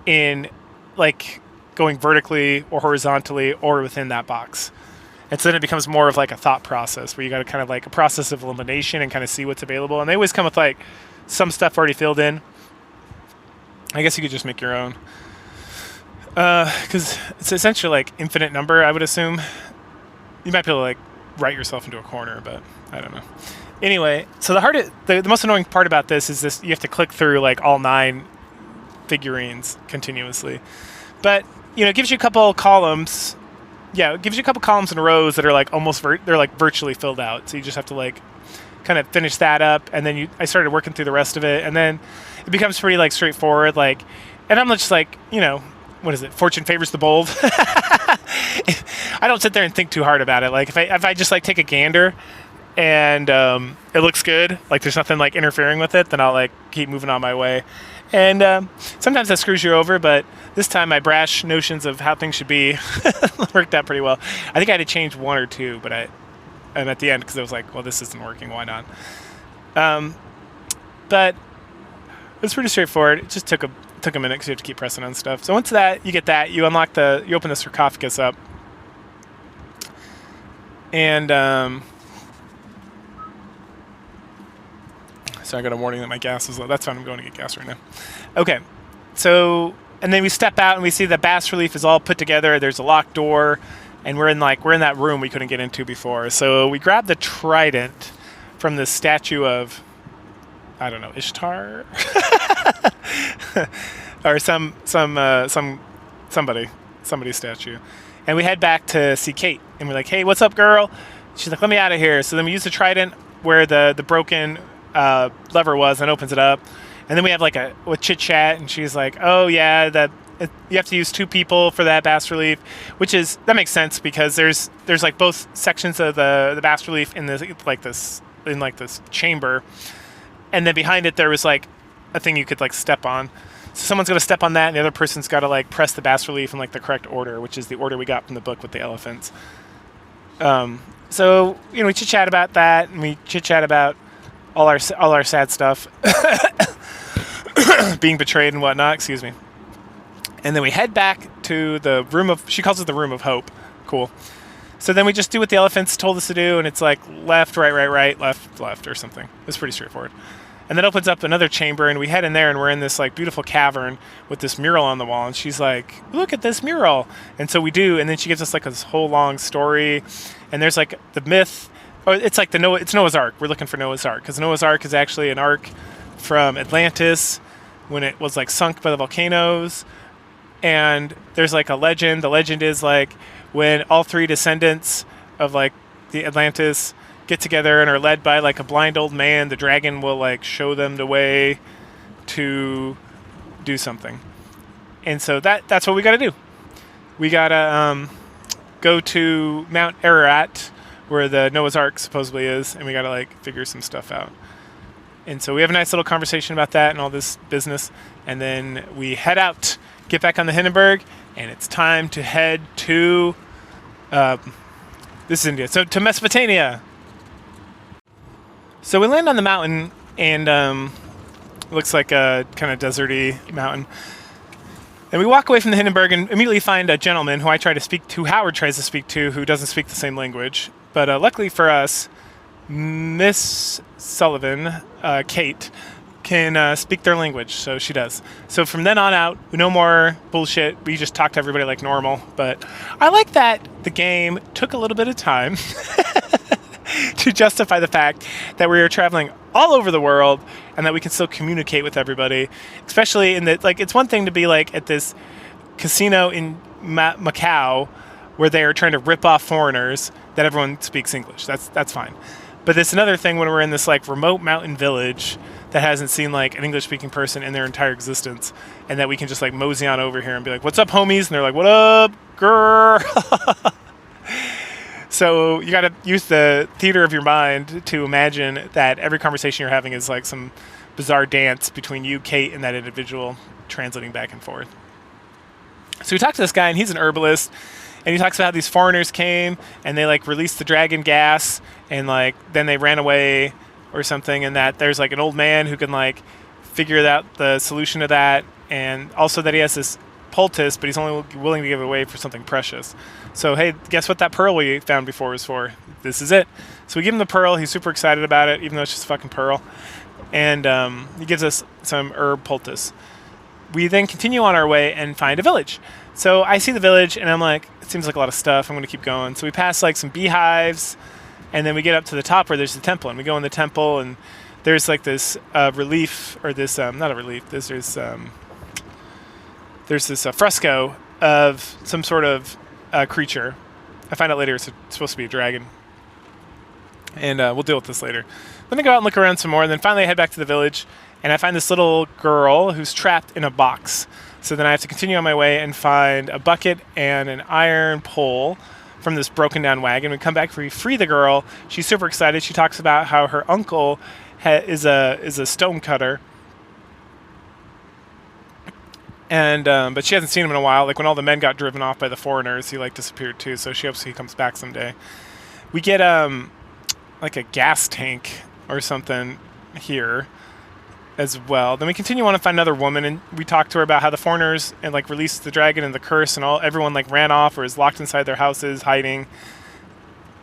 in like going vertically or horizontally or within that box. And so then it becomes more of like a thought process where you got to kind of like a process of elimination and kind of see what's available. And they always come with like some stuff already filled in. I guess you could just make your own. Because it's essentially like infinite number, I would assume. You might be able to like write yourself into a corner, but I don't know. Anyway, so the most annoying part about this is this: you have to click through like all 9 figurines continuously. But you know, it gives you a couple columns. Yeah, it gives you a couple columns and rows that are like almost they're like virtually filled out. So you just have to like kind of finish that up, and then I started working through the rest of it, and then it becomes pretty like straightforward. Like, and I'm just like, you know, what is it? Fortune favors the bold. I don't sit there and think too hard about it. Like if I just like take a gander, and it looks good, like there's nothing like interfering with it, then I'll like keep moving on my way. And sometimes that screws you over, but this time my brash notions of how things should be worked out pretty well. I think I had to change 1 or 2, but I'm at the end because I was like, well, this isn't working. Why not? But it was pretty straightforward. It just took a minute because you have to keep pressing on stuff. So once you get that, you open the sarcophagus up, and so I got a warning that my gas is low. That's fine. I'm going to get gas right now. Okay. So, and then we step out and we see the bas relief is all put together. There's a locked door, and we're in that room we couldn't get into before. So we grab the trident from the statue of, I don't know, Ishtar, or somebody's statue, and we head back to see Kate, and we're like, hey, what's up, girl? She's like, let me out of here. So then we use the trident where the broken lever was, and opens it up, and then we have like a chit chat, and she's like, oh yeah, you have to use 2 people for that bas relief, that makes sense because there's like both sections of the bas relief in this chamber, and then behind it there was like a thing you could like step on. So someone's going to step on that, and the other person's got to like press the bas relief in like the correct order, which is the order we got from the book with the elephants. So you know, we chit chat about that, and we chit chat about all our sad stuff, being betrayed and whatnot. Excuse me. And then we head back to the room of. She calls it the room of hope. Cool. So then we just do what the elephants told us to do, and it's like left, right, left, or something. It's pretty straightforward. And then opens up another chamber, and we head in there, and we're in this like beautiful cavern with this mural on the wall, and she's like, look at this mural. And so we do, and then she gives us like this whole long story, and there's like the myth. Oh, it's like it's Noah's Ark. We're looking for Noah's Ark because Noah's Ark is actually an ark from Atlantis when it was like sunk by the volcanoes. And there's like a legend. The legend is like when all 3 descendants of like the Atlantis get together and are led by like a blind old man, the dragon will like show them the way to do something. And so that's what we got to do. We got to go to Mount Ararat, where the Noah's Ark supposedly is, and we got to like figure some stuff out. And so we have a nice little conversation about that and all this business, and then we head out, get back on the Hindenburg, and it's time to head to This is India. So to Mesopotamia. So we land on the mountain, and it looks like a kind of deserty mountain. And we walk away from the Hindenburg and immediately find a gentleman who Howard tries to speak to, who doesn't speak the same language. But luckily for us, Miss Sullivan, Kate, can speak their language, so she does. So from then on out, no more bullshit. We just talk to everybody like normal. But I like that the game took a little bit of time to justify the fact that we are traveling all over the world and that we can still communicate with everybody, especially in the, like, it's one thing to be like at this casino in Macau where they are trying to rip off foreigners that everyone speaks English. That's fine. But it's another thing when we're in this like remote mountain village that hasn't seen like an English speaking person in their entire existence, and that we can just like mosey on over here and be like, "What's up, homies?" And they're like, "What up, grr?" So you got to use the theater of your mind to imagine that every conversation you're having is like some bizarre dance between you, Kate, and that individual translating back and forth. So we talked to this guy, and he's an herbalist, and he talks about how these foreigners came and they like released the dragon gas, and like then they ran away or something, and that there's like an old man who can like figure out the solution to that, and also that he has this poultice, but he's only willing to give it away for something precious. So hey, guess what that pearl we found before was for? This is it. So we give him the pearl. He's super excited about it, even though it's just a fucking pearl. And he gives us some herb poultice. We then continue on our way and find a village. So I see the village, and I'm like, it seems like a lot of stuff. I'm going to keep going. So we pass like some beehives, and then we get up to the top where there's the temple. And we go in the temple, and there's like this relief, or this, not a relief, there's this fresco of some sort of creature. I find out later it's supposed to be a dragon. And we'll deal with this later. Then I go out and look around some more, and then finally I head back to the village, and I find this little girl who's trapped in a box. So then I have to continue on my way and find a bucket and an iron pole from this broken down wagon. We come back, we free the girl. She's super excited. She talks about how her uncle is a stone cutter. And but she hasn't seen him in a while. Like when all the men got driven off by the foreigners, he like disappeared too. So she hopes he comes back someday. We get like a gas tank or something here as well. Then we continue on to find another woman, and we talk to her about how the foreigners and like released the dragon and the curse, and everyone like ran off or is locked inside their houses hiding,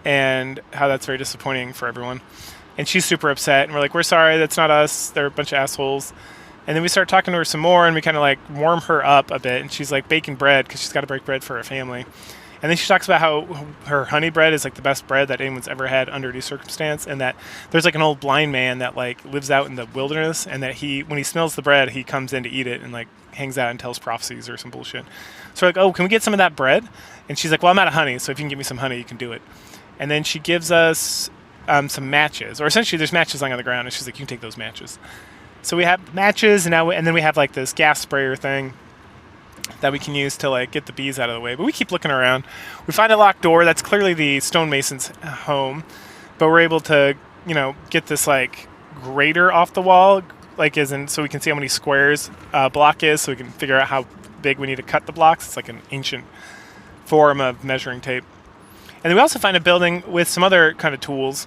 and how that's very disappointing for everyone. And she's super upset, and we're like, we're sorry, that's not us. They're a bunch of assholes. And then we start talking to her some more, and we kind of like warm her up a bit, and she's like baking bread because she's got to bake bread for her family. And then she talks about how her honey bread is like the best bread that anyone's ever had under any circumstance, and that there's like an old blind man that like lives out in the wilderness, and that when he smells the bread, he comes in to eat it and like hangs out and tells prophecies or some bullshit. So we're like, oh, can we get some of that bread? And she's like, well, I'm out of honey, so if you can give me some honey, you can do it. And then she gives us some matches, or essentially there's matches lying on the ground, and she's like, you can take those matches. So we have matches, and then we have like this gas sprayer thing that we can use to like get the bees out of the way. But we keep looking around. We find a locked door. That's clearly the stonemason's home. But we're able to, get this like grater off the wall, like so we can see how many squares a block is, so we can figure out how big we need to cut the blocks. It's like an ancient form of measuring tape. And then we also find a building with some other kind of tools.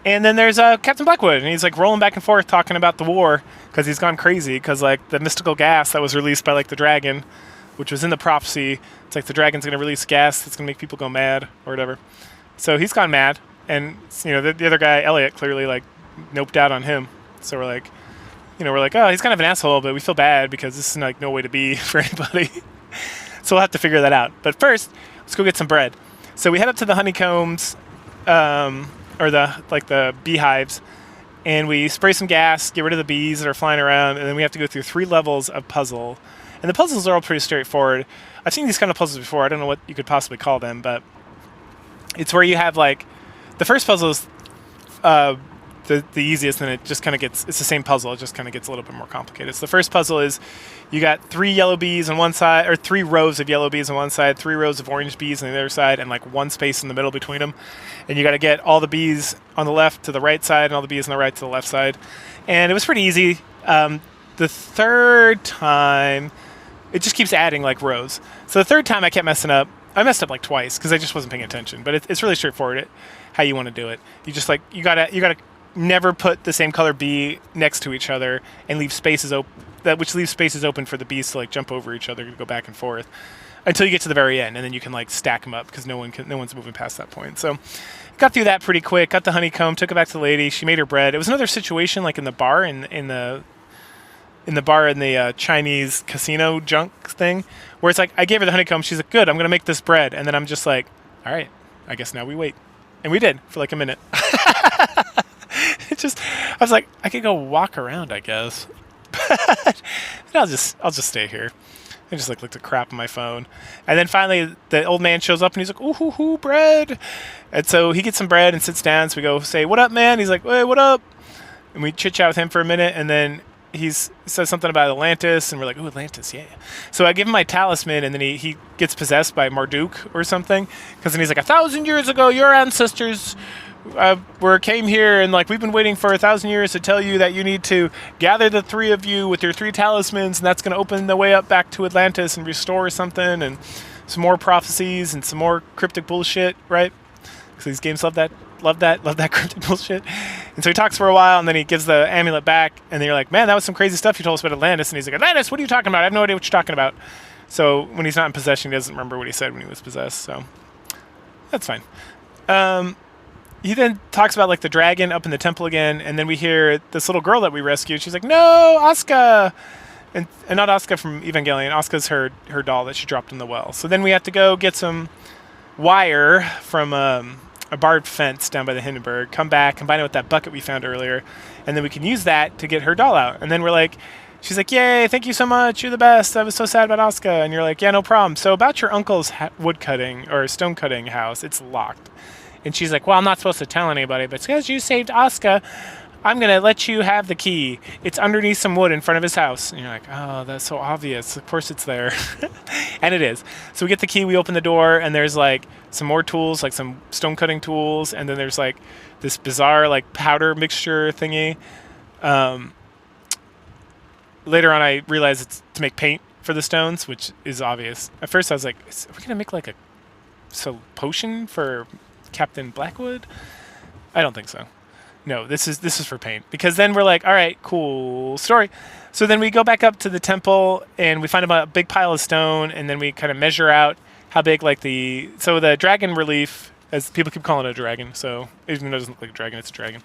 And then there's Captain Blackwood, and he's like rolling back and forth talking about the war because he's gone crazy because like the mystical gas that was released by like the dragon, which was in the prophecy. It's like the dragon's going to release gas that's going to make people go mad or whatever. So he's gone mad, and the other guy, Elliot, clearly like noped out on him. So we're like, oh, he's kind of an asshole, but we feel bad because this is like no way to be for anybody. So we'll have to figure that out. But first, let's go get some bread. So we head up to the honeycombs. Or the beehives, and we spray some gas, get rid of the bees that are flying around, and then we have to go through 3 levels of puzzle. And the puzzles are all pretty straightforward. I've seen these kind of puzzles before. I don't know what you could possibly call them, but it's where you have like the first puzzle is the easiest, and it just kind of it's the same puzzle. It just kind of gets a little bit more complicated. So the first puzzle is you got 3 yellow bees on one side, or 3 rows of yellow bees on one side, 3 rows of orange bees on the other side, and like 1 space in the middle between them. And you got to get all the bees on the left to the right side and all the bees on the right to the left side. And it was pretty easy. The third time, it just keeps adding like rows. So the third time I kept messing up, I messed up like twice because I just wasn't paying attention. But it's really straightforward. How you want to do it. You just like you gotta never put the same color bee next to each other and leave spaces open. Which leaves spaces open for the bees to like jump over each other to go back and forth until you get to the very end, and then you can like stack them up because no one's moving past that point. So got through that pretty quick. Got the honeycomb, took it back to the lady. She made her bread. It was another situation like in the bar in the Chinese casino junk thing, where it's like I gave her the honeycomb. She's like, "Good, I'm gonna make this bread," and then I'm just like, "All right, I guess now we wait," and we did for like a minute. I was like, I could go walk around, I guess. But I'll just stay here. I just like looked at crap on my phone, and then finally the old man shows up and he's like, "Ooh, hoo, hoo, bread!" And so he gets some bread and sits down. So we go say, "What up, man?" He's like, "Hey, what up?" And we chit chat with him for a minute, and then he says something about Atlantis, and we're like, "Ooh, Atlantis, yeah." So I give him my talisman, and then he gets possessed by Marduk or something, because then he's like, 1,000 years ago, your ancestors came here, and like we've been waiting for 1,000 years to tell you that you need to gather the three of you with your 3 talismans, and that's going to open the way up back to Atlantis and restore something, and some more prophecies and some more cryptic bullshit, right? Because these games love that cryptic bullshit. And so he talks for a while, and then he gives the amulet back, and then you're like, "Man, that was some crazy stuff you told us about Atlantis." And he's like, "Atlantis, what are you talking about? I have no idea what you're talking about." So when he's not in possession, he doesn't remember what he said when he was possessed. So that's fine. He then talks about like the dragon up in the temple again, and then we hear this little girl that we rescued. She's like, "No, Asuka!" And not Asuka from Evangelion. Asuka's her doll that she dropped in the well. So then we have to go get some wire from a barbed fence down by the Hindenburg, come back, combine it with that bucket we found earlier, and then we can use that to get her doll out. And then we're like, she's like, "Yay, thank you so much, you're the best. I was so sad about Asuka." And you're like, "Yeah, no problem. So about your uncle's wood cutting or stone cutting house, it's locked." And she's like, "Well, I'm not supposed to tell anybody, but because you saved Asuka, I'm going to let you have the key. It's underneath some wood in front of his house." And you're like, "Oh, that's so obvious. Of course it's there." And it is. So we get the key, we open the door, and there's like some more tools, like some stone cutting tools, and then there's like this bizarre like powder mixture thingy. Later on, I realized it's to make paint for the stones, which is obvious. At first, I was like, "Are we going to make like a potion for Captain Blackwood?" I don't think so. No, this is for paint, because then we're like, all right, cool story. So then we go back up to the temple and we find a big pile of stone, and then we kind of measure out how big like the dragon relief, as people keep calling it a dragon. So even though it doesn't look like a dragon, it's a dragon.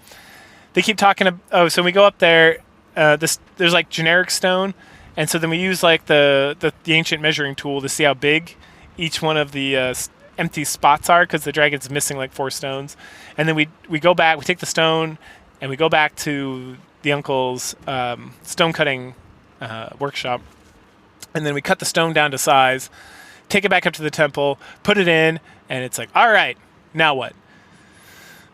They keep talking. So we go up there. There's like generic stone, and so then we use like the ancient measuring tool to see how big each one of the empty spots are, because the dragon's missing like 4 stones. And then we go back, we take the stone, and we go back to the uncle's stone cutting workshop, and then we cut the stone down to size, take it back up to the temple, put it in, and it's like, all right, now what?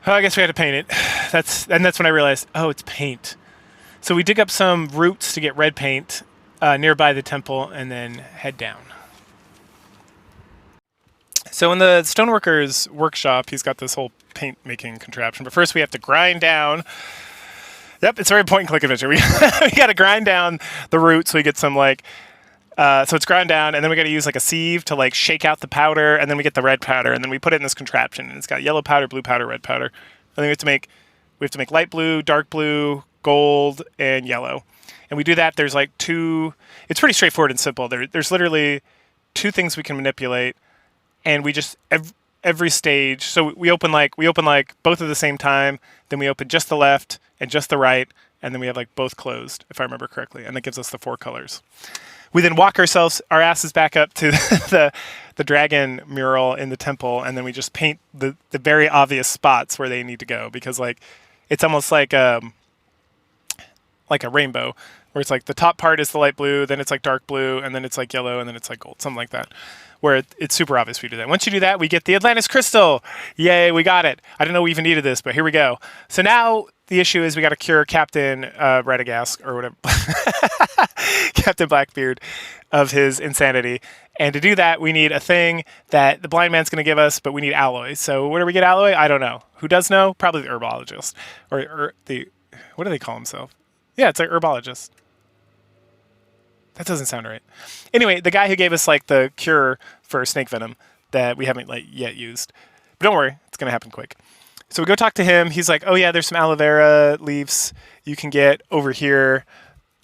Oh, I guess we had to paint it. That's when I realized, oh, it's paint. So we dig up some roots to get red paint nearby the temple, and then head down. So in the stoneworker's workshop, he's got this whole paint making contraption. But first we have to grind down. Yep, it's a very point and click adventure. We got to grind down the root so we get some like, so it's ground down, and then we got to use like a sieve to like shake out the powder, and then we get the red powder, and then we put it in this contraption, and it's got yellow powder, blue powder, red powder. And then we have to make light blue, dark blue, gold, and yellow. And we do that. There's like 2. It's pretty straightforward and simple. There's literally 2 things we can manipulate. And we just every stage. So we open like both at the same time. Then we open just the left and just the right, and then we have like both closed, if I remember correctly. And that gives us the 4 colors. We then walk our asses back up to the dragon mural in the temple, and then we just paint the very obvious spots where they need to go, because like it's almost like a rainbow, where it's like the top part is the light blue, then it's like dark blue, and then it's like yellow, and then it's like gold, something like that. Where it's super obvious we do that. Once you do that, we get the Atlantis crystal. Yay, we got it. I didn't know we even needed this, but here we go. So now the issue is we got to cure Captain Radagast, or whatever, Captain Blackbeard, of his insanity. And to do that, we need a thing that the blind man's going to give us, but we need alloy. So where do we get alloy? I don't know. Who does know? Probably the herbologist. Or what do they call himself? Yeah, it's like herbologist. That doesn't sound right. Anyway, the guy who gave us like the cure for snake venom that we haven't like yet used. But don't worry, it's gonna happen quick. So we go talk to him. He's like, oh yeah, there's some aloe vera leaves you can get over here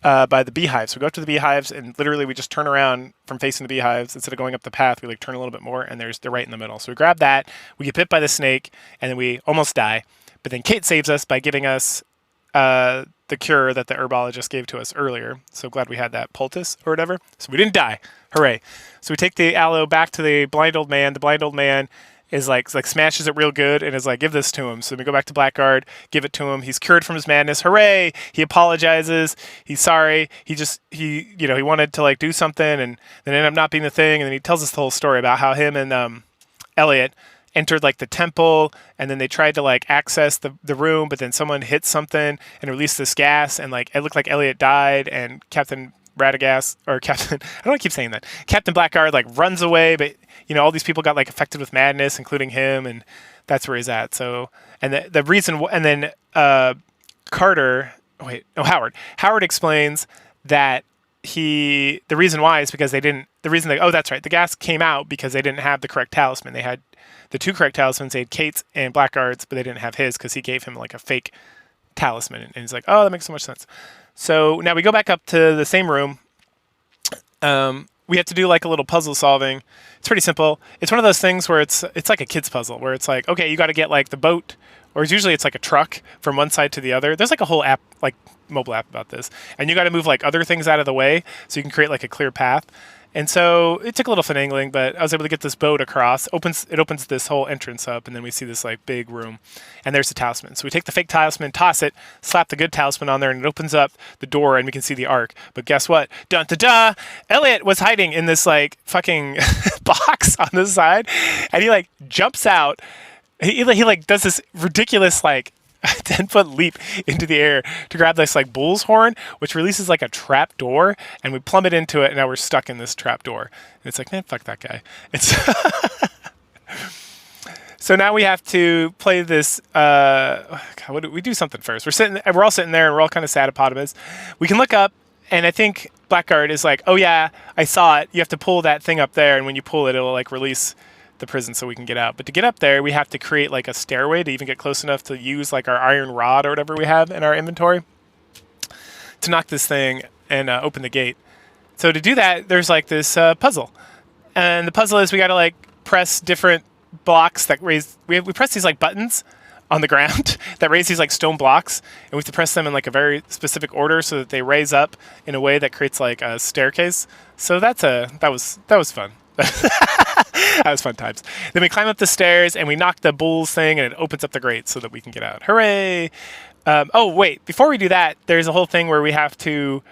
by the beehives. So we go up to the beehives, and literally we just turn around from facing the beehives. Instead of going up the path, we like turn a little bit more, and they're right in the middle. So we grab that. We get bit by the snake, and then we almost die. But then Kate saves us by giving us the cure that the herbologist gave to us earlier. So glad we had that poultice or whatever. So we didn't die. Hooray. So we take the aloe back to the blind old man. The blind old man is like smashes it real good and is like, give this to him. So we go back to Blackguard, give it to him. He's cured from his madness. Hooray! He apologizes. He's sorry. He wanted to like do something and then ended up not being the thing. And then he tells us the whole story about how him and Elliot entered like the temple, and then they tried to like access the room, but then someone hit something and released this gas, and like it looked like Elliot died, and Captain Radagast, or Captain, I don't want to keep saying that, Captain Blackguard like runs away, but all these people got like affected with madness, including him, and that's where he's at. So, and the reason, and then Howard explains that the reason why is because the gas came out because they didn't have the correct talisman. They had the two correct talismans. They had Kate's and Blackguard's, but they didn't have his because he gave him like a fake talisman. And he's like, oh, that makes so much sense. So now we go back up to the same room. We have to do like a little puzzle solving. It's pretty simple. It's one of those things where it's like a kid's puzzle where it's like, okay, you got to get like the boat, or usually it's like a truck from one side to the other. There's like a whole app, like mobile app about this. And you got to move like other things out of the way so you can create like a clear path. And so it took a little finagling, but I was able to get this boat across. It opens this whole entrance up, and then we see this like big room, and there's the talisman. So we take the fake talisman, toss it, slap the good talisman on there, and it opens up the door, and we can see the ark. But guess what? Dun da da! Elliot was hiding in this like fucking box on the side, and he like jumps out. He like does this ridiculous like 10-foot leap into the air to grab this like bull's horn, which releases like a trap door, and we plummet into it, and now we're stuck in this trap door. And it's like, man, fuck that guy. It's so now we have to play this. We do something first. We're all sitting there, and we're all kind of sad hippopotamus. We can look up, and I think Blackguard is like, oh yeah, I saw it. You have to pull that thing up there, and when you pull it, it'll like release the prison so we can get out. But to get up there, we have to create like a stairway to even get close enough to use like our iron rod or whatever we have in our inventory to knock this thing and open the gate. So to do that, there's like this puzzle, and the puzzle is we got to like press different blocks that raise. We press these like buttons on the ground that raise these like stone blocks, and we have to press them in like a very specific order so that they raise up in a way that creates like a staircase. So that was fun. That was fun times. Then we climb up the stairs and we knock the bull's thing, and it opens up the grate so that we can get out. Hooray! Wait, before we do that, there's a whole thing where we have to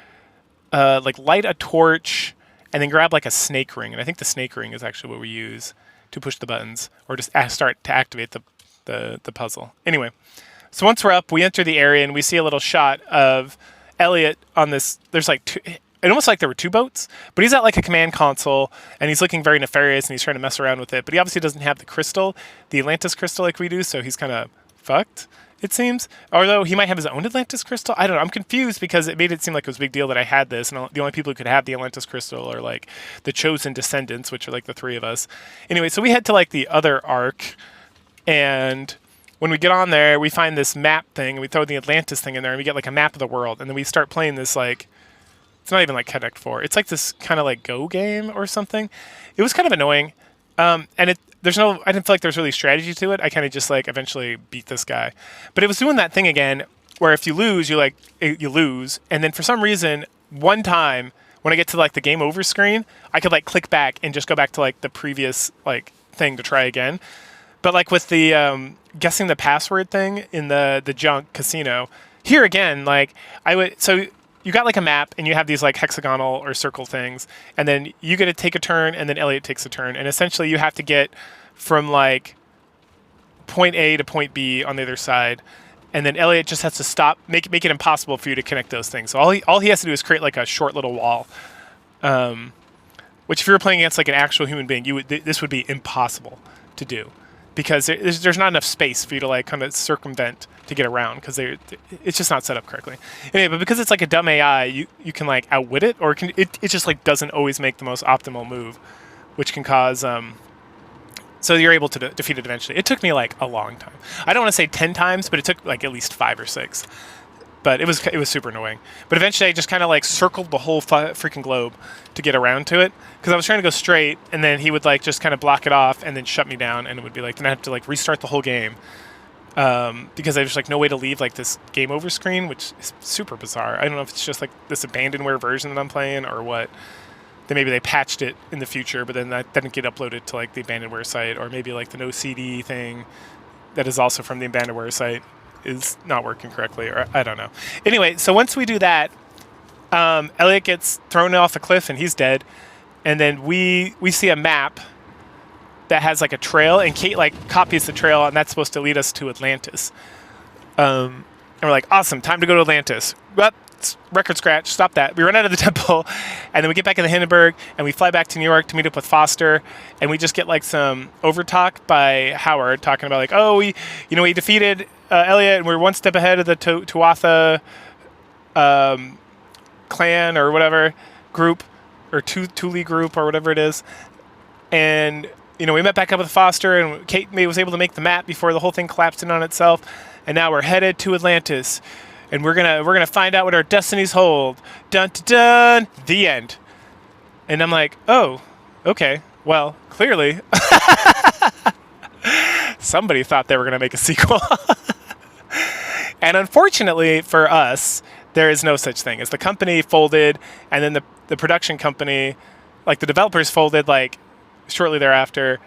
like light a torch and then grab like a snake ring, and I think the snake ring is actually what we use to push the buttons or just start to activate the puzzle. Anyway, so once we're up, we enter the area and we see a little shot of Elliot on this. There's like two. It almost like there were two boats, but he's at like a command console, and he's looking very nefarious, and he's trying to mess around with it. But he obviously doesn't have the crystal, the Atlantis crystal like we do, so he's kind of fucked, it seems. Although he might have his own Atlantis crystal. I don't know. I'm confused because it made it seem like it was a big deal that I had this, and the only people who could have the Atlantis crystal are like the chosen descendants, which are like the three of us. Anyway, so we head to like the other ark, and when we get on there, we find this map thing, and we throw the Atlantis thing in there, and we get like a map of the world, and then we start playing this like. It's not even like Connect 4. It's like this kind of like Go game or something. It was kind of annoying. And I didn't feel like there was really strategy to it. I kind of just like eventually beat this guy. But it was doing that thing again where if you lose, you lose. And then for some reason, one time when I get to like the game over screen, I could like click back and just go back to like the previous like thing to try again. But like with the guessing the password thing in the junk casino, here again, like you got like a map, and you have these like hexagonal or circle things, and then you get to take a turn, and then Elliot takes a turn, and essentially you have to get from like point A to point B on the other side, and then Elliot just has to stop, make it impossible for you to connect those things. So all he has to do is create like a short little wall, which if you were playing against like an actual human being, this would be impossible to do. Because there's not enough space for you to like kind of circumvent to get around, because it's just not set up correctly. Anyway, but because it's like a dumb AI, you can like outwit it, or it just like doesn't always make the most optimal move, which can cause So you're able to defeat it eventually. It took me like a long time. I don't want to say 10 times, but it took like at least 5 or 6. But it was super annoying. But eventually I just kind of like circled the whole freaking globe to get around to it, because I was trying to go straight, and then he would like just kind of block it off and then shut me down, and it would be like, then I have to like restart the whole game, because there's like no way to leave like this game over screen, which is super bizarre. I don't know if it's just like this abandonware version that I'm playing or what. Then maybe they patched it in the future, but then that didn't get uploaded to like the abandonware site, or maybe like the no CD thing that is also from the abandonware site is not working correctly, or I don't know. Anyway, so once we do that, Elliot gets thrown off a cliff and he's dead, and then we see a map that has like a trail, and Kate like copies the trail, and that's supposed to lead us to Atlantis. And we're like, awesome, time to go to Atlantis. But record scratch, stop that. We run out of the temple, and then we get back in the Hindenburg, and we fly back to New York to meet up with Foster, and we just get like some overtalk by Howard talking about like, oh, we defeated Elliot, and we're one step ahead of the Tuatha clan or whatever group, or Thule group or whatever it is, and we met back up with Foster, and Kate was able to make the map before the whole thing collapsed in on itself, and now we're headed to Atlantis. And we're gonna find out what our destinies hold. Dun dun dun. The end. And I'm like, oh, okay. Well, clearly, somebody thought they were gonna make a sequel. And unfortunately for us, there is no such thing. As the company folded, and then the production company, like the developers folded like shortly thereafter,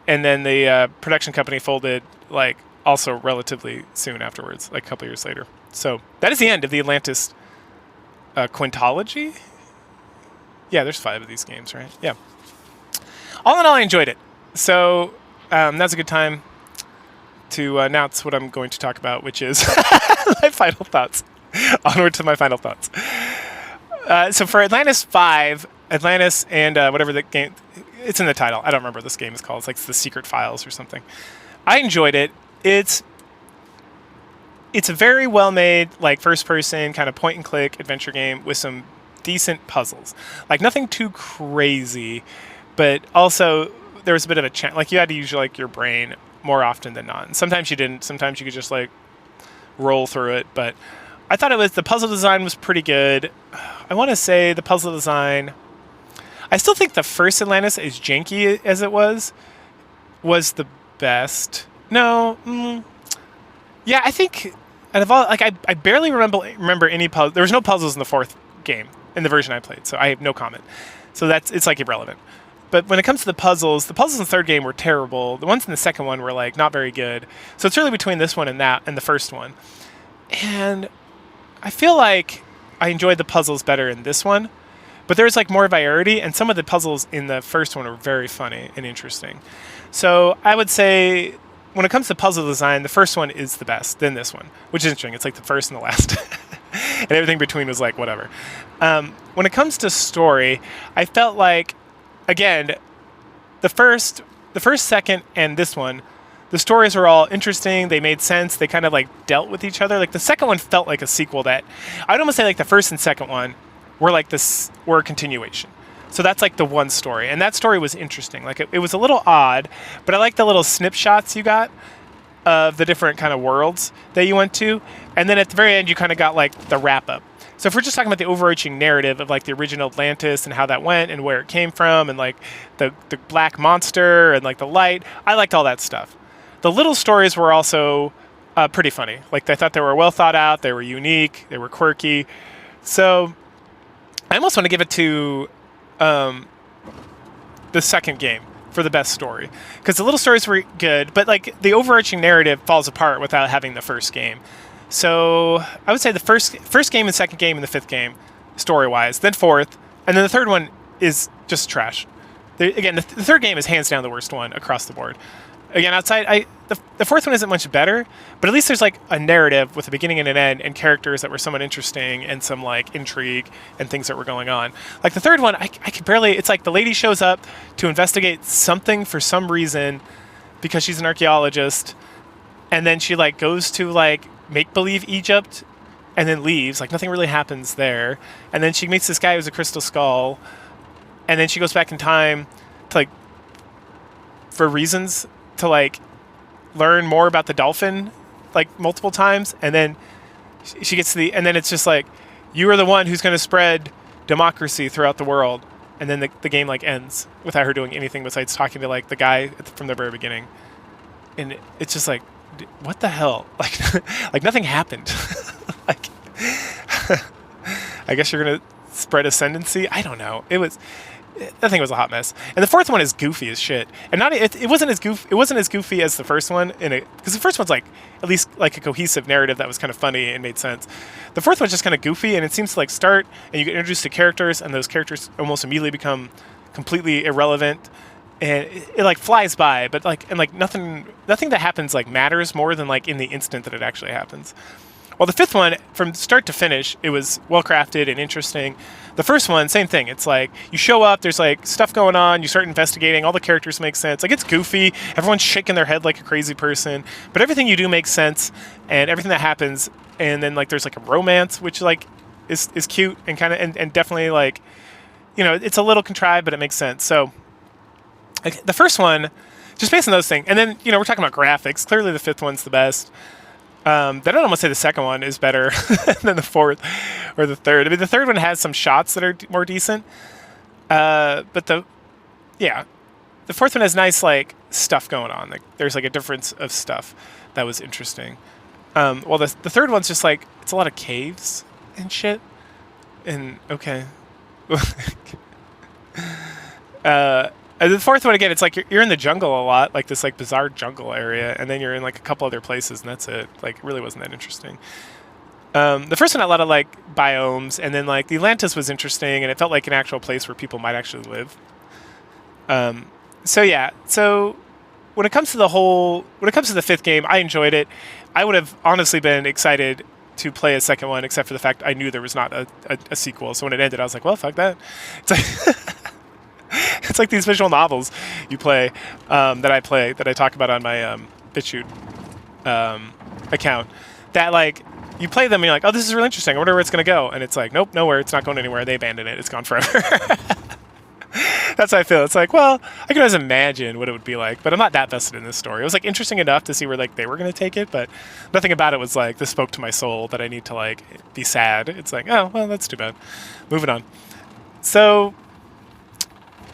and then the production company folded like also relatively soon afterwards, like a couple years later. So that is the end of the Atlantis quintology. Yeah, there's 5 of these games, right? Yeah. All in all, I enjoyed it. So that's a good time to announce what I'm going to talk about, which is my final thoughts. Onward to my final thoughts. So for Atlantis 5, Atlantis and whatever the game, it's in the title. I don't remember what this game is called. It's like the Secret Files or something. I enjoyed it. It's a very well-made, like, first-person kind of point-and-click adventure game with some decent puzzles. Like, nothing too crazy, but also there was a bit of a chance. Like, you had to use, like, your brain more often than not. And sometimes you didn't. Sometimes you could just, like, roll through it. But I thought the puzzle design was pretty good. I want to say the puzzle design... I still think the first Atlantis, as janky as it was the best. No... Yeah, I think out of all, like I barely remember any puzzle. There was no puzzles in the 4th game in the version I played, so I have no comment. So it's like irrelevant. But when it comes to the puzzles in the 3rd game were terrible. The ones in the 2nd one were like not very good. So it's really between this one and the first one. And I feel like I enjoyed the puzzles better in this one, but there's like more variety, and some of the puzzles in the first one are very funny and interesting. So I would say, when it comes to puzzle design, the first one is the best, then this one, which is interesting. It's like the first and the last. And everything between was like whatever. When it comes to story, I felt like, again, the first, second, and this one, the stories were all interesting. They made sense. They kind of like dealt with each other. Like the second one felt like a sequel that, I'd almost say like the first and second one were like were a continuation. So that's like the one story. And that story was interesting. Like it was a little odd, but I like the little snapshots you got of the different kind of worlds that you went to. And then at the very end, you kind of got like the wrap up. So if we're just talking about the overarching narrative of like the original Atlantis and how that went and where it came from and like the black monster and like the light, I liked all that stuff. The little stories were also pretty funny. Like I thought they were well thought out. They were unique. They were quirky. So I almost want to give it to the second game for the best story, because the little stories were good, but like the overarching narrative falls apart without having the first game. So I would say the first game and second game and the 5th game, story-wise, then 4th, and then the 3rd one is just trash. The 3rd game is hands down the worst one across the board. Again, outside, the 4th one isn't much better, but at least there's like a narrative with a beginning and an end and characters that were somewhat interesting and some like intrigue and things that were going on. Like the 3rd one, I could barely, it's like the lady shows up to investigate something for some reason because she's an archaeologist, and then she like goes to like make-believe Egypt and then leaves. Like nothing really happens there. And then she meets this guy who's a crystal skull, and then she goes back in time to like for reasons to like learn more about the dolphin like multiple times, and then she gets to and then it's just like, you are the one who's going to spread democracy throughout the world, and then the game like ends without her doing anything besides talking to like the guy from the very beginning, and it's just like, what the hell, like nothing happened. Like I guess you're gonna spread ascendancy. I don't know. That thing was a hot mess. And the fourth one is goofy as shit. And it wasn't as goofy as the first one because the first one's like at least like a cohesive narrative that was kind of funny and made sense. The fourth one's just kind of goofy, and it seems to like start and you get introduced to characters, and those characters almost immediately become completely irrelevant, and it like flies by, but like nothing that happens like matters more than like in the instant that it actually happens. Well, the fifth one, from start to finish, it was well crafted and interesting. The first one, same thing. It's like you show up, there's like stuff going on, you start investigating, all the characters make sense. Like, it's goofy, everyone's shaking their head like a crazy person, but everything you do makes sense, and everything that happens, and then like there's like a romance, which like is cute and kind of and definitely like, you know, it's a little contrived, but it makes sense. So like, the first one, just based on those things, and then, you know, we're talking about graphics. Clearly, the fifth one's the best. Then I'd almost say the second one is better than the fourth or the third. I mean, the third one has some shots that are more decent, but the fourth one has nice like stuff going on. Like, there's like a difference of stuff that was interesting. Well, the third one's just like, it's a lot of caves and shit. And okay. And the fourth one, again, it's like you're in the jungle a lot, like this like bizarre jungle area, and then you're in like a couple other places, and that's it. Like, it really wasn't that interesting. The first one had a lot of like biomes, and then like the Atlantis was interesting, and it felt like an actual place where people might actually live. So yeah, so when it comes to the fifth game, I enjoyed it. I would have honestly been excited to play a second one, except for the fact I knew there was not a sequel. So when it ended, I was like, well, fuck that. It's like it's like these visual novels you play, that I talk about on my BitChute account, that like you play them and you're like, oh, this is really interesting, I wonder where it's going to go, and it's like, nope, nowhere, it's not going anywhere, they abandoned it, it's gone forever. That's how I feel. It's like, well, I can always imagine what it would be like, but I'm not that vested in this story. It was like interesting enough to see where like they were going to take it, but nothing about it was like, this spoke to my soul that I need to like be sad. It's like, oh, well, that's too bad. Moving on. So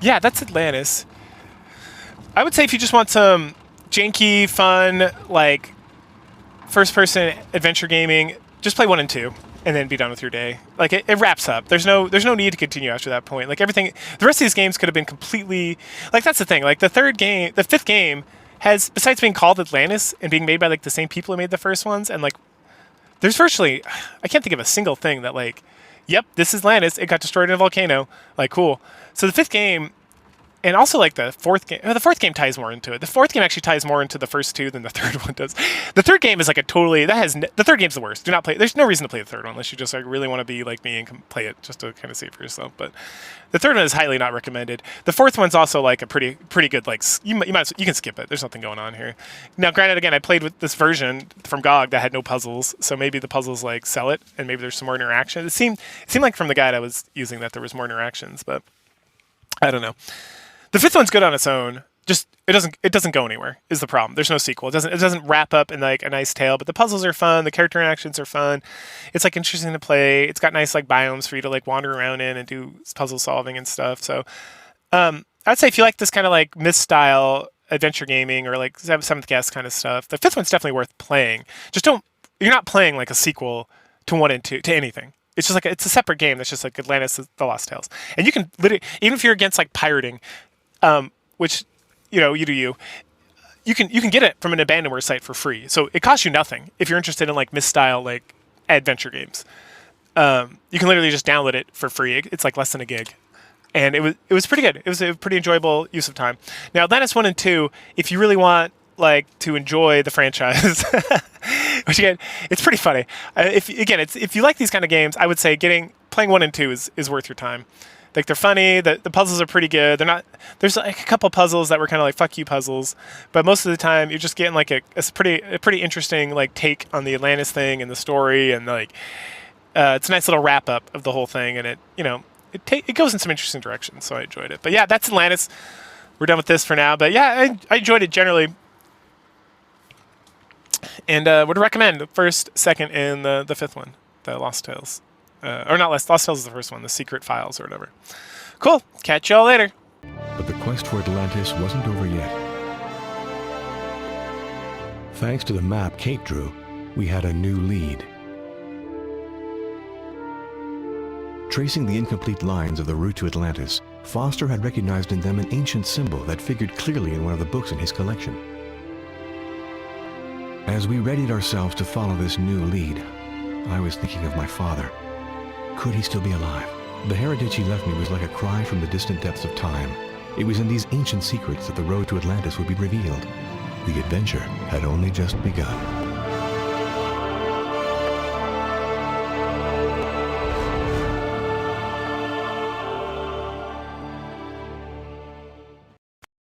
yeah, that's Atlantis. I would say if you just want some janky, fun, like first-person adventure gaming, just play 1 and 2, and then be done with your day. Like, it wraps up. There's no need to continue after that point. Like, everything, the rest of these games could have been completely, like, that's the thing. Like, the fifth game has, besides being called Atlantis and being made by like the same people who made the first ones, and like, there's virtually, I can't think of a single thing that like, yep, this is Atlantis, it got destroyed in a volcano. Like, cool. So the fifth game, and also like the fourth game ties more into it. The fourth game actually ties more into the first two than the third one does. The third game is like the third game's the worst. Do not play. There's no reason to play the third one unless you just like really want to be like me and play it just to kind of see it for yourself. But the third one is highly not recommended. The fourth one's also like a pretty good, like, you can skip it. There's nothing going on here. Now, granted, again, I played with this version from GOG that had no puzzles, so maybe the puzzles like sell it, and maybe there's some more interaction. It seemed like from the guide I was using that there was more interactions, but I don't know. The fifth one's good on its own. Just it doesn't go anywhere is the problem. There's no sequel. It doesn't wrap up in like a nice tale. But the puzzles are fun. The character interactions are fun. It's like interesting to play. It's got nice like biomes for you to like wander around in and do puzzle solving and stuff. So I'd say if you like this kind of like myth style adventure gaming or like Seventh Guest kind of stuff, the fifth one's definitely worth playing. Just you're not playing like a sequel to 1 and 2 to anything. It's just like it's a separate game that's just like Atlantis: The Lost Tales. And you can literally, even if you're against like pirating, which, you know, you do you can get it from an abandonware site for free. So it costs you nothing if you're interested in like myth style like adventure games. You can literally just download it for free. It's like less than a gig, and it was pretty good. It was a pretty enjoyable use of time. Now, Atlantis 1 and 2, if you really want like to enjoy the franchise, which again, it's pretty funny. If you like these kind of games, I would say playing 1 and 2 is worth your time. Like, they're funny. The puzzles are pretty good. There's like a couple puzzles that were kind of like fuck you puzzles, but most of the time you're just getting like a pretty interesting like take on the Atlantis thing and the story, and like it's a nice little wrap up of the whole thing, and it goes in some interesting directions. So I enjoyed it. But yeah, that's Atlantis. we're done with this for now. But yeah, I enjoyed it generally. And would recommend the first, second, and the fifth one, the Lost Tales. Or not Lost Tales is the first one, the Secret Files or whatever. Cool. Catch y'all later. But the quest for Atlantis wasn't over yet. Thanks to the map Kate drew, we had a new lead. Tracing the incomplete lines of the route to Atlantis, Foster had recognized in them an ancient symbol that figured clearly in one of the books in his collection. As we readied ourselves to follow this new lead, I was thinking of my father. Could he still be alive? The heritage he left me was like a cry from the distant depths of time. It was in these ancient secrets that the road to Atlantis would be revealed. The adventure had only just begun.